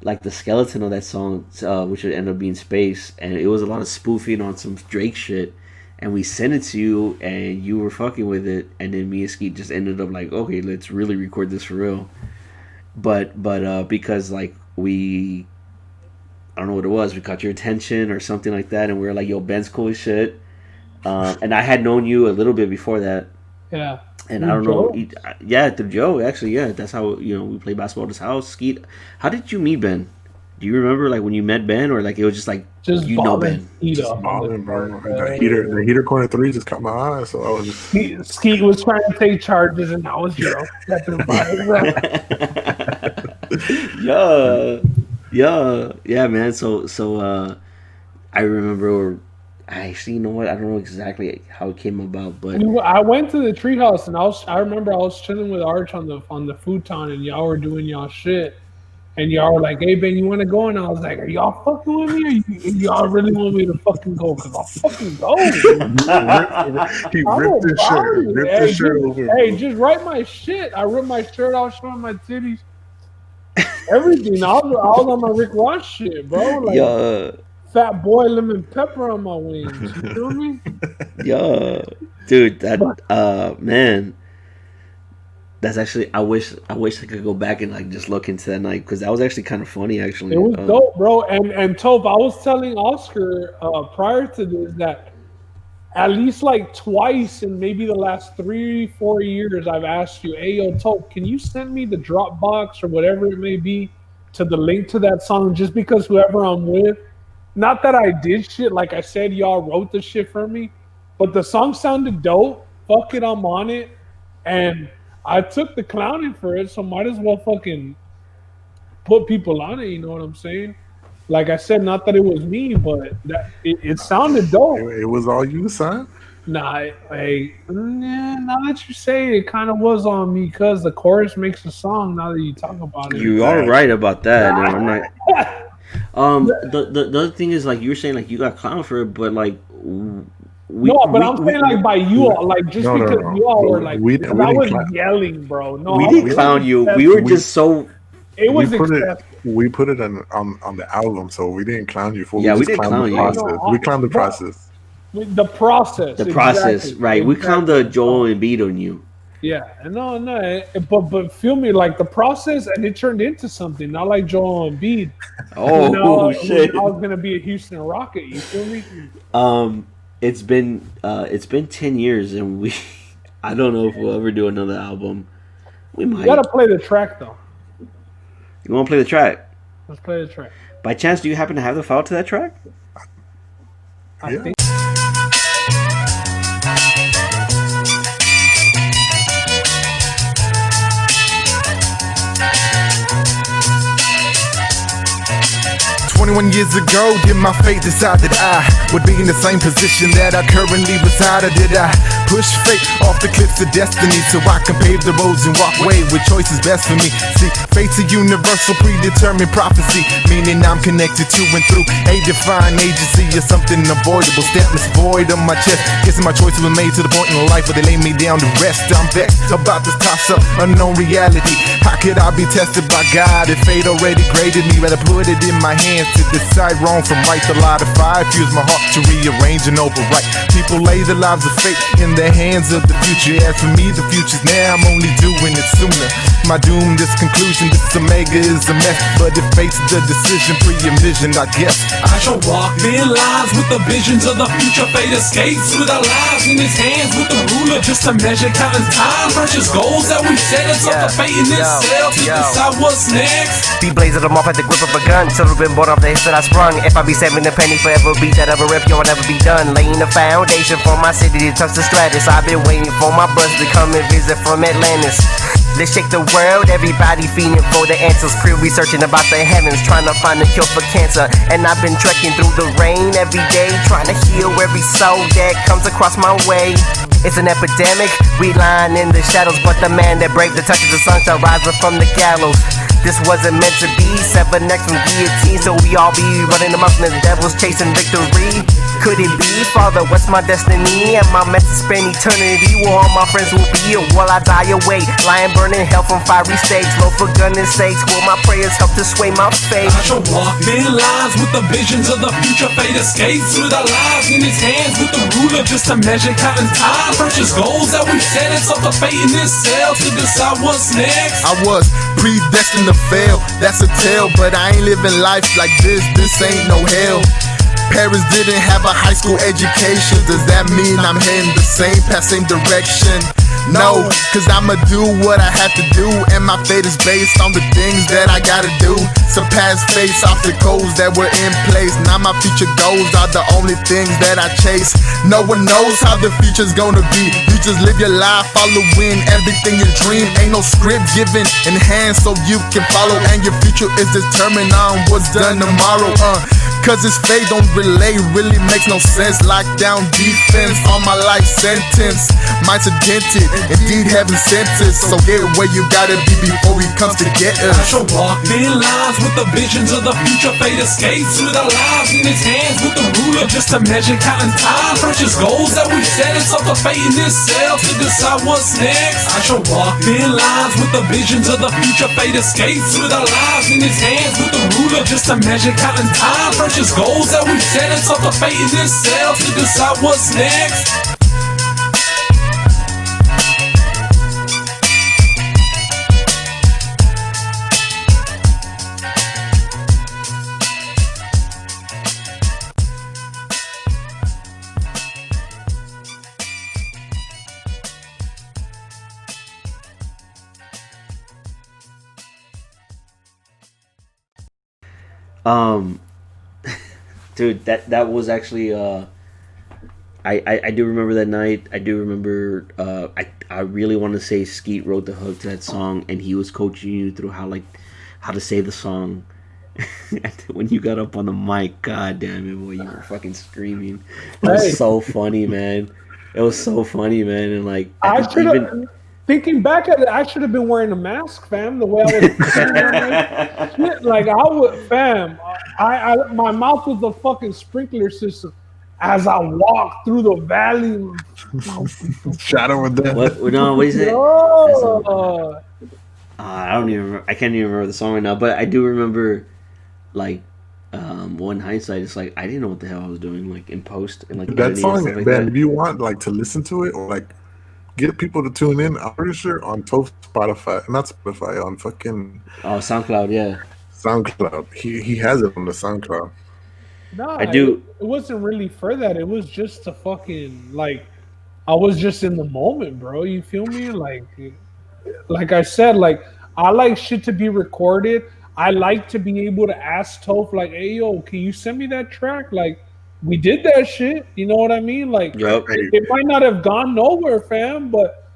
like the skeleton of that song, which would end up being Space, and it was a lot of spoofing on some Drake shit. And we sent it to you, and you were fucking with it, and then me and Skeet just ended up like, okay, let's really record this for real. But because like I don't know what it was, we caught your attention or something like that, and we were like, yo, Ben's cool as shit. And I had known you a little bit before that. Yeah. And I don't know, through Joe, actually, that's how we played basketball at his house. Skeet, how did you meet Ben? Do you remember like when you met Ben, or like it was just like Ben? Just balling, bro. The heater corner 3 just caught my eye, so I was just. Skeet was trying to take charges, and I was Joe. yeah, man. So I remember. Actually, you know what? I don't know exactly how it came about, but I went to the treehouse, and I remember I was chilling with Arch on the futon, and y'all were doing y'all shit. And y'all were like, "Hey, Ben, you want to go?" And I was like, "Are y'all fucking with me? Or y'all really want me to fucking go? Because I'll fucking go." He ripped his shirt. Ripped his shirt over. Hey, just write my shit. I ripped my shirt off, showing my titties. Everything. I was on my Rick Ross shit, bro. Like, fat boy lemon pepper on my wings. You feel me? Yeah, dude. That man. That's actually. I wish I could go back and like just look into that night because that was actually kind of funny. Actually, it was dope, bro. And TOPH, I was telling Oscar prior to this that at least like twice in maybe the last 3-4 years, I've asked you, "Hey, yo, TOPH, can you send me the Dropbox or whatever it may be to the link to that song?" Just because whoever I'm with, not that I did shit. Like I said, y'all wrote the shit for me, but the song sounded dope. Fuck it, I'm on it, and I took the clowning for it, so might as well fucking put people on it. You know what I'm saying? Like I said, not that it was me, but that it sounded dope. It was all you, son? Nah, now that you say it, kind of was on me because the chorus makes the song. Now that you talk about it, you are right about that. I'm not. The other thing is like you were saying, like you got clowned for it, but like. I'm saying like by you all, like just because you all were like, I was yelling, bro. No, we didn't clown you. We were just so. It was we put it on the album, so we didn't clown you for. Yeah, we didn't clown you. We clowned the process. The process. The process, right? We clowned the Joel and beat on you. Yeah, no, but feel me, like the process, and it turned into something, not like Joel Embiid. Oh shit! I was gonna be a Houston Rocket. You feel me? It's been 10 years, and I don't know if we'll ever do another album. We might. You gotta play the track though. You want to play the track? Let's play the track. By chance, do you happen to have the file to that track? I think. 21 years ago, did my fate decide that I would be in the same position that I currently reside? Or did I push fate off the cliffs of destiny so I can pave the roads and walk way with choices best for me? See, fate's a universal predetermined prophecy, meaning I'm connected to and through a divine agency or something avoidable. Stepless void on my chest, guessing my choices were made to the point in life where they lay me down to rest. I'm vexed about this toss-up, unknown reality. How could I be tested by God if fate already graded me? Rather put it in my hands to decide wrong from right. The light of fire fuse my heart to rearrange and overwrite. People lay their lives of fate in the hands of the future. As for me, the future's now, I'm only doing it sooner. My doom, this conclusion, this omega is a mess. But if fate's the decision, pre-envisioned, I guess I shall walk thin lines with the visions of the future. Fate escapes with our lives in his hands with the ruler just to measure counting time. Precious goals that we set us up for fate in itself to decide what's next. Be blazing them off at the grip of a gun. Children been born off the hits that I sprung. If I be saving a penny forever, beat that ever rip, you'll never be done. Laying the foundation for my city to touch the stratus. I've been waiting for my brothers to come and visit from Atlantis. Let's shake the world, everybody feeding for the answers. Crew researching about the heavens, trying to find a cure for cancer. And I've been trekking through the rain every day, trying to heal every soul that comes across my way. It's an epidemic, we lying in the shadows, but the man that braved the touch of the sun shall rise up from the gallows. This wasn't meant to be, severed next from guillotine, so we all be running amongst the devils chasing victory. Could it be, Father, what's my destiny? Am I meant to spend eternity where all my friends will be, or will I die away, lying burning hell from fiery stakes? Lord, for goodness sakes, will my prayers help to sway my faith? I shall walk thin lines with the visions of the future. Fate escapes with our lives in his hands with the ruler just to measure counting time. Precious goals that we set us up for fate in itself to decide what's next. I was predestined to fail, that's a tale, but I ain't living life like this ain't no hell. Parents didn't have a high school education, does that mean I'm heading the same path, same direction? No, cause I'ma do what I have to do, and my fate is based on the things that I gotta do. Surpass face obstacles that were in place. Now my future goals are the only things that I chase. No one knows how the future's gonna be. You just live your life following everything you dream. Ain't no script given in hand so you can follow, and your future is determined on what's done tomorrow. Cause this fade don't relay really makes no sense. Lockdown defense on my life sentence. Minds are dented, indeed heaven sentence. So get where you gotta be before he comes to get us. I shall walk thin lines with the visions of the future. Fate escapes with our lives in his hands with the ruler just to measure counting time. Precious goals that we set. It's up to fate in itself to decide what's next. I shall walk thin lines with the visions of the future. Fate escapes with our lives in his hands with the ruler just to measure counting time. Precious goals that we set. It's up to fate in itself to decide what's next. Dude, that was actually I do remember that night. I do remember I really want to say Skeet wrote the hook to that song, and he was coaching you through how to say the song. When you got up on the mic, god damn it, boy, you were fucking screaming. It was so funny, man. It was so funny, man. And like, I should have. Thinking back at it, I should have been wearing a mask, fam. The way I was shit, like I would, fam. I my mouth was a fucking sprinkler system as I walked through the valley. Shadow with that. What is it? Oh. I don't even remember. I can't even remember the song right now, but I do remember, like, in hindsight, it's like I didn't know what the hell I was doing, like in post and like That song, like man. If you want like to listen to it or like get people to tune in, I'm pretty sure on TOPH, Spotify, not Spotify, on fucking SoundCloud, yeah. SoundCloud. He has it on the SoundCloud. No, I do. It wasn't really for that. It was just to fucking like, I was just in the moment, bro. You feel me? Like I said, like I like shit to be recorded. I like to be able to ask TOPH, like, hey yo, can you send me that track? Like, we did that shit. You know what I mean? Like, yep. It might not have gone nowhere, fam. But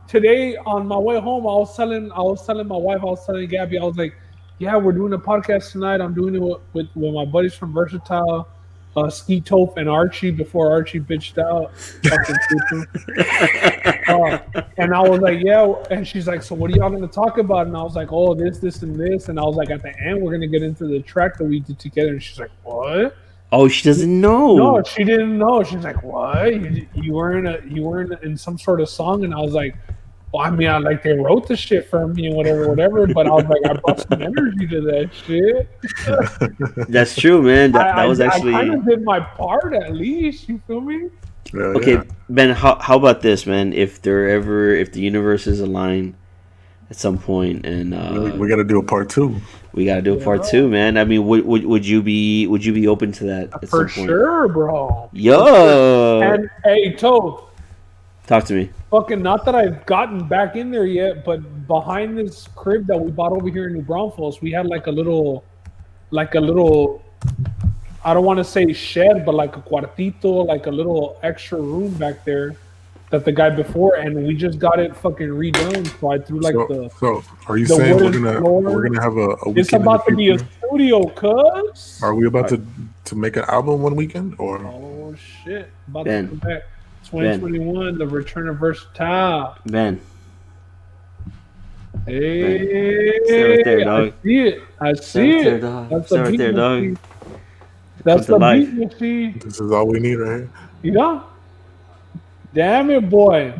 today on my way home, I was telling my wife, I was telling Gabby, I was like, yeah, we're doing a podcast tonight. I'm doing it with my buddies from Versatile, Ski TOPH and Archie before Archie bitched out. And I was like, yeah. And she's like, so what are y'all going to talk about? And I was like, oh, this, and this. And I was like, at the end, we're going to get into the track that we did together. And she's like, what? Oh, she doesn't know. No, she didn't know. She's like, what? You weren't in some sort of song? And I was like, well, I mean, like they wrote the shit for me and whatever. But I was like, I brought some energy to that shit. That's true, man. That was actually. I kind of did my part at least. You feel me? Okay, yeah. Ben. How about this, man? If the universe is aligned at some point, and we got to do a part 2. We got to do a part 2, man. I mean, would you be open to that at for some point? Sure, bro. Yo. And hey, TOPH. Talk to me. Fucking not that I've gotten back in there yet, but behind this crib that we bought over here in New Braunfels, we had like a little, I don't want to say shed, but like a cuartito, like a little extra room back there that the guy before, and we just got it fucking redone. So I threw like So are you saying we're gonna have a weekend? It's about to be a studio, cuz. Are we about to make an album one weekend or? Oh shit! About Ben. to come back. 2021, the return of Versatile. Ben. Hey, stay right there, dog. I see it. There, dog. That's the right there, dog. That's the beat machine. This is all we need right here. Yeah. Damn it, boy.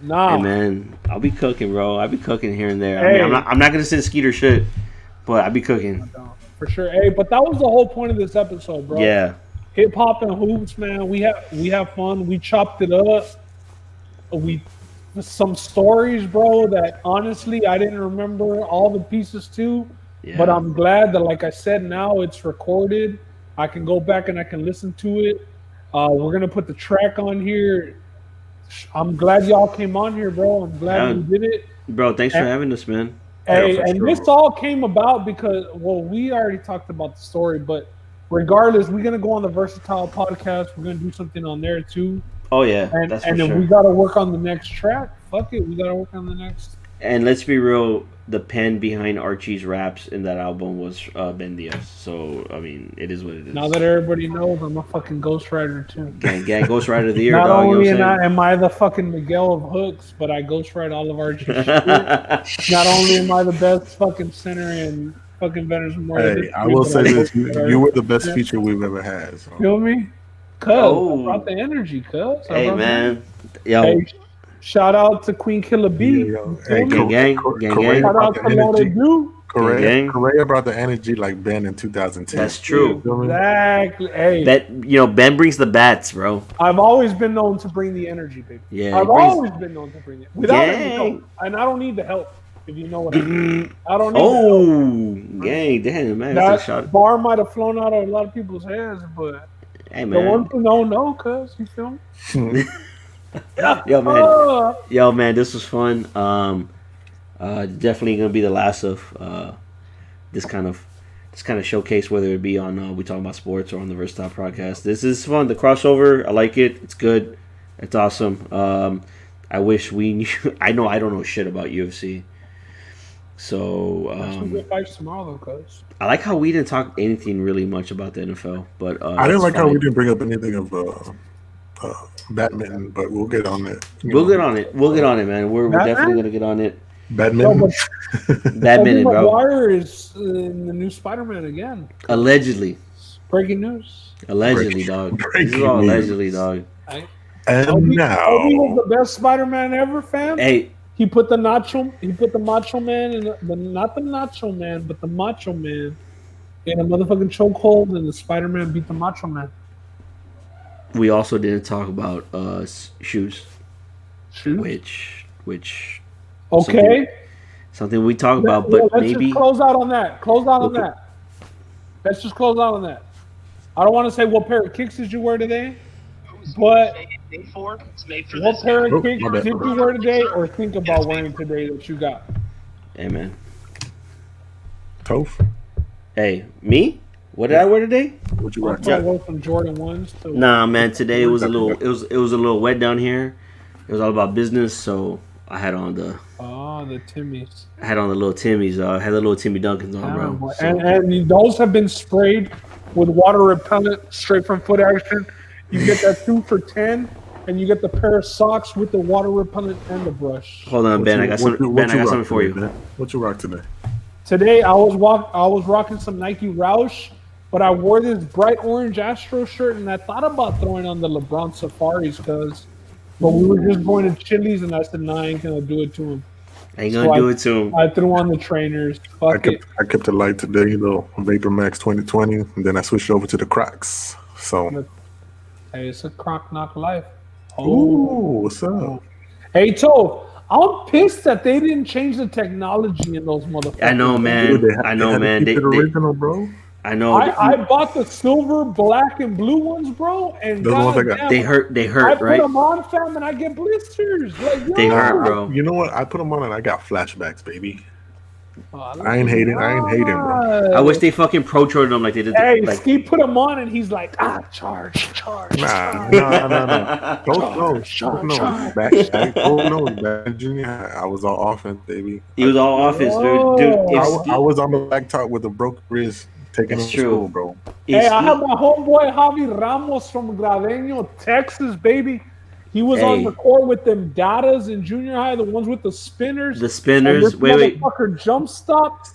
Nah. Hey, man, I'll be cooking, bro. I'll be cooking here and there. Hey. I mean, I'm not gonna send Skeeter shit, but I'll be cooking. For sure. Hey, but that was the whole point of this episode, bro. Yeah. Hip hop and hoops, man. We have fun. We chopped it up. Some stories, bro, that honestly I didn't remember all the pieces to. Yeah. But I'm glad that, like I said, now it's recorded. I can go back and I can listen to it. We're gonna put the track on here. I'm glad y'all came on here, bro. I'm glad you did it. Bro, thanks for having us, man. Hey, and this all came about because, well, we already talked about the story, but regardless, we're gonna go on the Versatile podcast. We're gonna do something on there too. Oh yeah, and that's and for then sure. we gotta work on the next track. Fuck it, we gotta work on the next. And let's be real, the pen behind Archie's raps in that album was Ben Diaz. So I mean, it is what it is. Now that everybody knows, I'm a fucking ghostwriter too. Gang, Ghostwriter of the Year, Not dog. only You know what I'm am I the fucking Miguel of hooks, but I ghostwrite all of Archie's shit. Not only am I the best fucking center in fucking Veterans Memorial. Hey, I will say this: you were the best feature we've ever had. So. Feel me? Cuz I brought the energy, cuz. Hey man, yo. Hey, shout out to Queen Killer B. Hey, gang. Shout out to Lord Dude. Correa brought the energy like Ben in 2010. That's true. Exactly. Hey, Ben brings the bats, bro. I've always been known to bring the energy, baby. Yeah, I've always been known to bring it without any help, and I don't need the help. If you know what I mean. I don't need the help. Gang, damn man. That bar might have flown out of a lot of people's heads, but hey man, the one who don't know, cuz you feel me? Yo man, this was fun. Definitely gonna be the last of this kind of showcase, whether it be on we talking about sports or on the Versatile podcast. This is fun. The crossover, I like it. It's good. It's awesome. I wish we knew. I don't know shit about UFC. So fights tomorrow though, cuz. I like how we didn't talk anything really much about the NFL, but I didn't like how we didn't bring up anything of badminton, but we'll get on it. We'll get on it, man. We're definitely gonna get on it. Badminton, badminton, bro. Maguire is in the new Spider-Man again. Allegedly. Breaking news. Allegedly, dog. This is all allegedly, dog. And now, Obi was the best Spider-Man ever, fam. Hey. He put the Macho Man in not the Nacho Man, but the Macho Man in a motherfucking chokehold, and the Spider-Man beat the Macho Man. We also didn't talk about shoes. Shoes? Which okay. Something we talk about, but let's maybe just close out on that. Let's just close out on that. I don't want to say what pair of kicks did you wear today, but what pair of kicks did you wear today or think about wearing today that you got? Hey man. TOPH? Hey, me? What did I wear today? What you wear? I wore some Jordan 1s. Nah, man. Today it was a little wet down here. It was all about business, so I had on the Timmys. I had on the little Timmys. I had the little Timmy Duncans on, bro. So. And those have been sprayed with water repellent straight from Foot Action. You get that 2 for $10, and you get the pair of socks with the water repellent and the brush. Hold on, Ben. I got something for you. Man? What you rock today? Today I was rocking some Nike Roush, but I wore this bright orange Astro shirt, and I thought about throwing on the LeBron Safaris, but we were just going to Chili's, and I said, nah, I ain't gonna do it to him. I ain't gonna do it to him. I threw on the trainers. I kept it light today, Vapor Max 2020, and then I switched over to the Crocs. So, hey, it's a Croc knock life. Ooh, what's up? Hey, TOPH, I'm pissed that they didn't change the technology in those motherfuckers. I know, man. They original, bro. I know. I bought the silver, black, and blue ones, bro, and they hurt, I right? put them on, fam, and I get blisters. Like, they hurt, bro. You know what? I put them on and I got flashbacks, baby. I ain't hating, bro. I wish they fucking pro-traded them like they did. Hey, Ski put them on and he's like, charge. Nah. Don't know. Back junior, I was all offense, baby. He was all offense, dude. I was on the blacktop with a broken wrist. Taking That's true, true, bro. Hey, I have my homeboy Javi Ramos from Gradeño, Texas, baby. He was on the court with them Dadas in junior high, the ones with the spinners. The spinners. Wait. Motherfucker jump stop.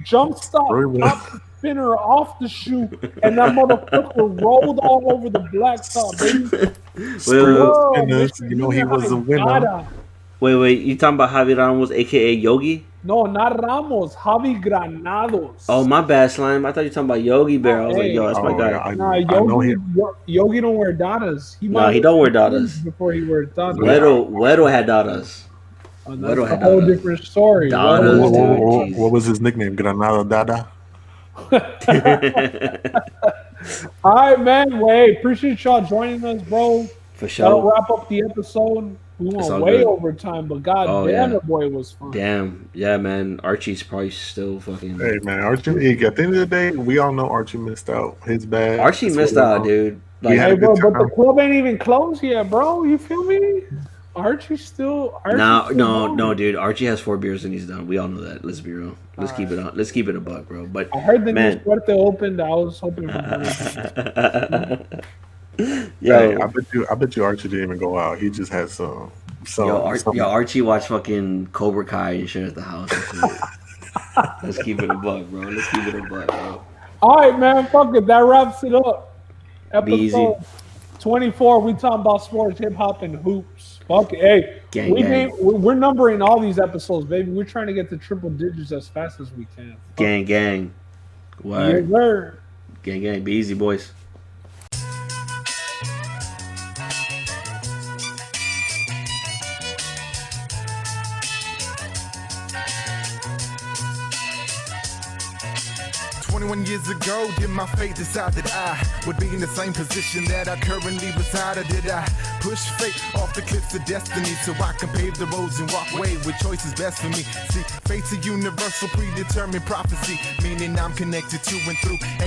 Jump stop. Top the spinner off the shoe, and that motherfucker rolled all over the blacktop, baby. You know he was a winner. Wait. You talking about Javi Ramos, a.k.a. Yogi? No, not Ramos. Javi Granados. Oh, my bad, Slime. I thought you were talking about Yogi Bear. I was like, yo, that's my guy. Nah, Yogi don't wear Dadas. He don't wear Dadas. Before he wears Dadas. Leto had Dadas. That's a whole different story. Dadas, what was his nickname? Granada Dada? All right, man. Appreciate y'all joining us, bro. For sure. That'll wrap up the episode. We went way over time, but goddamn, the boy was fun. Damn, yeah, man. Archie's probably still fucking. Hey, man, Archie. At the end of the day, we all know Archie missed out. His bad. Archie missed out, dude. Like, hey, bro, but the club ain't even closed yet, bro. You feel me? Archie's still. No, dude. Archie has 4 beers and he's done. We all know that. Let's be real. Let's keep it on. Let's keep it a buck, bro. But I heard the new Fuerte opened. I was hoping for Yo, I bet you Archie didn't even go out. He just had some. Archie watched fucking Cobra Kai and shit at the house. Let's keep it a buck, bro. Let's keep it a buck, bro. All right, man. Fuck it. That wraps it up. Be easy. Episode 24. We talking about sports, hip hop, and hoops. Fuck it. Hey, we're numbering all these episodes, baby. We're trying to get to triple digits as fast as we can. Gang. What? Yeah, Gang. Be easy, boys. Years ago, did my fate decide that I would be in the same position that I currently reside? Or did I push fate off the cliffs of destiny so I can pave the roads and walk away with choices best for me? See, fate's a universal predetermined prophecy, meaning I'm connected to and through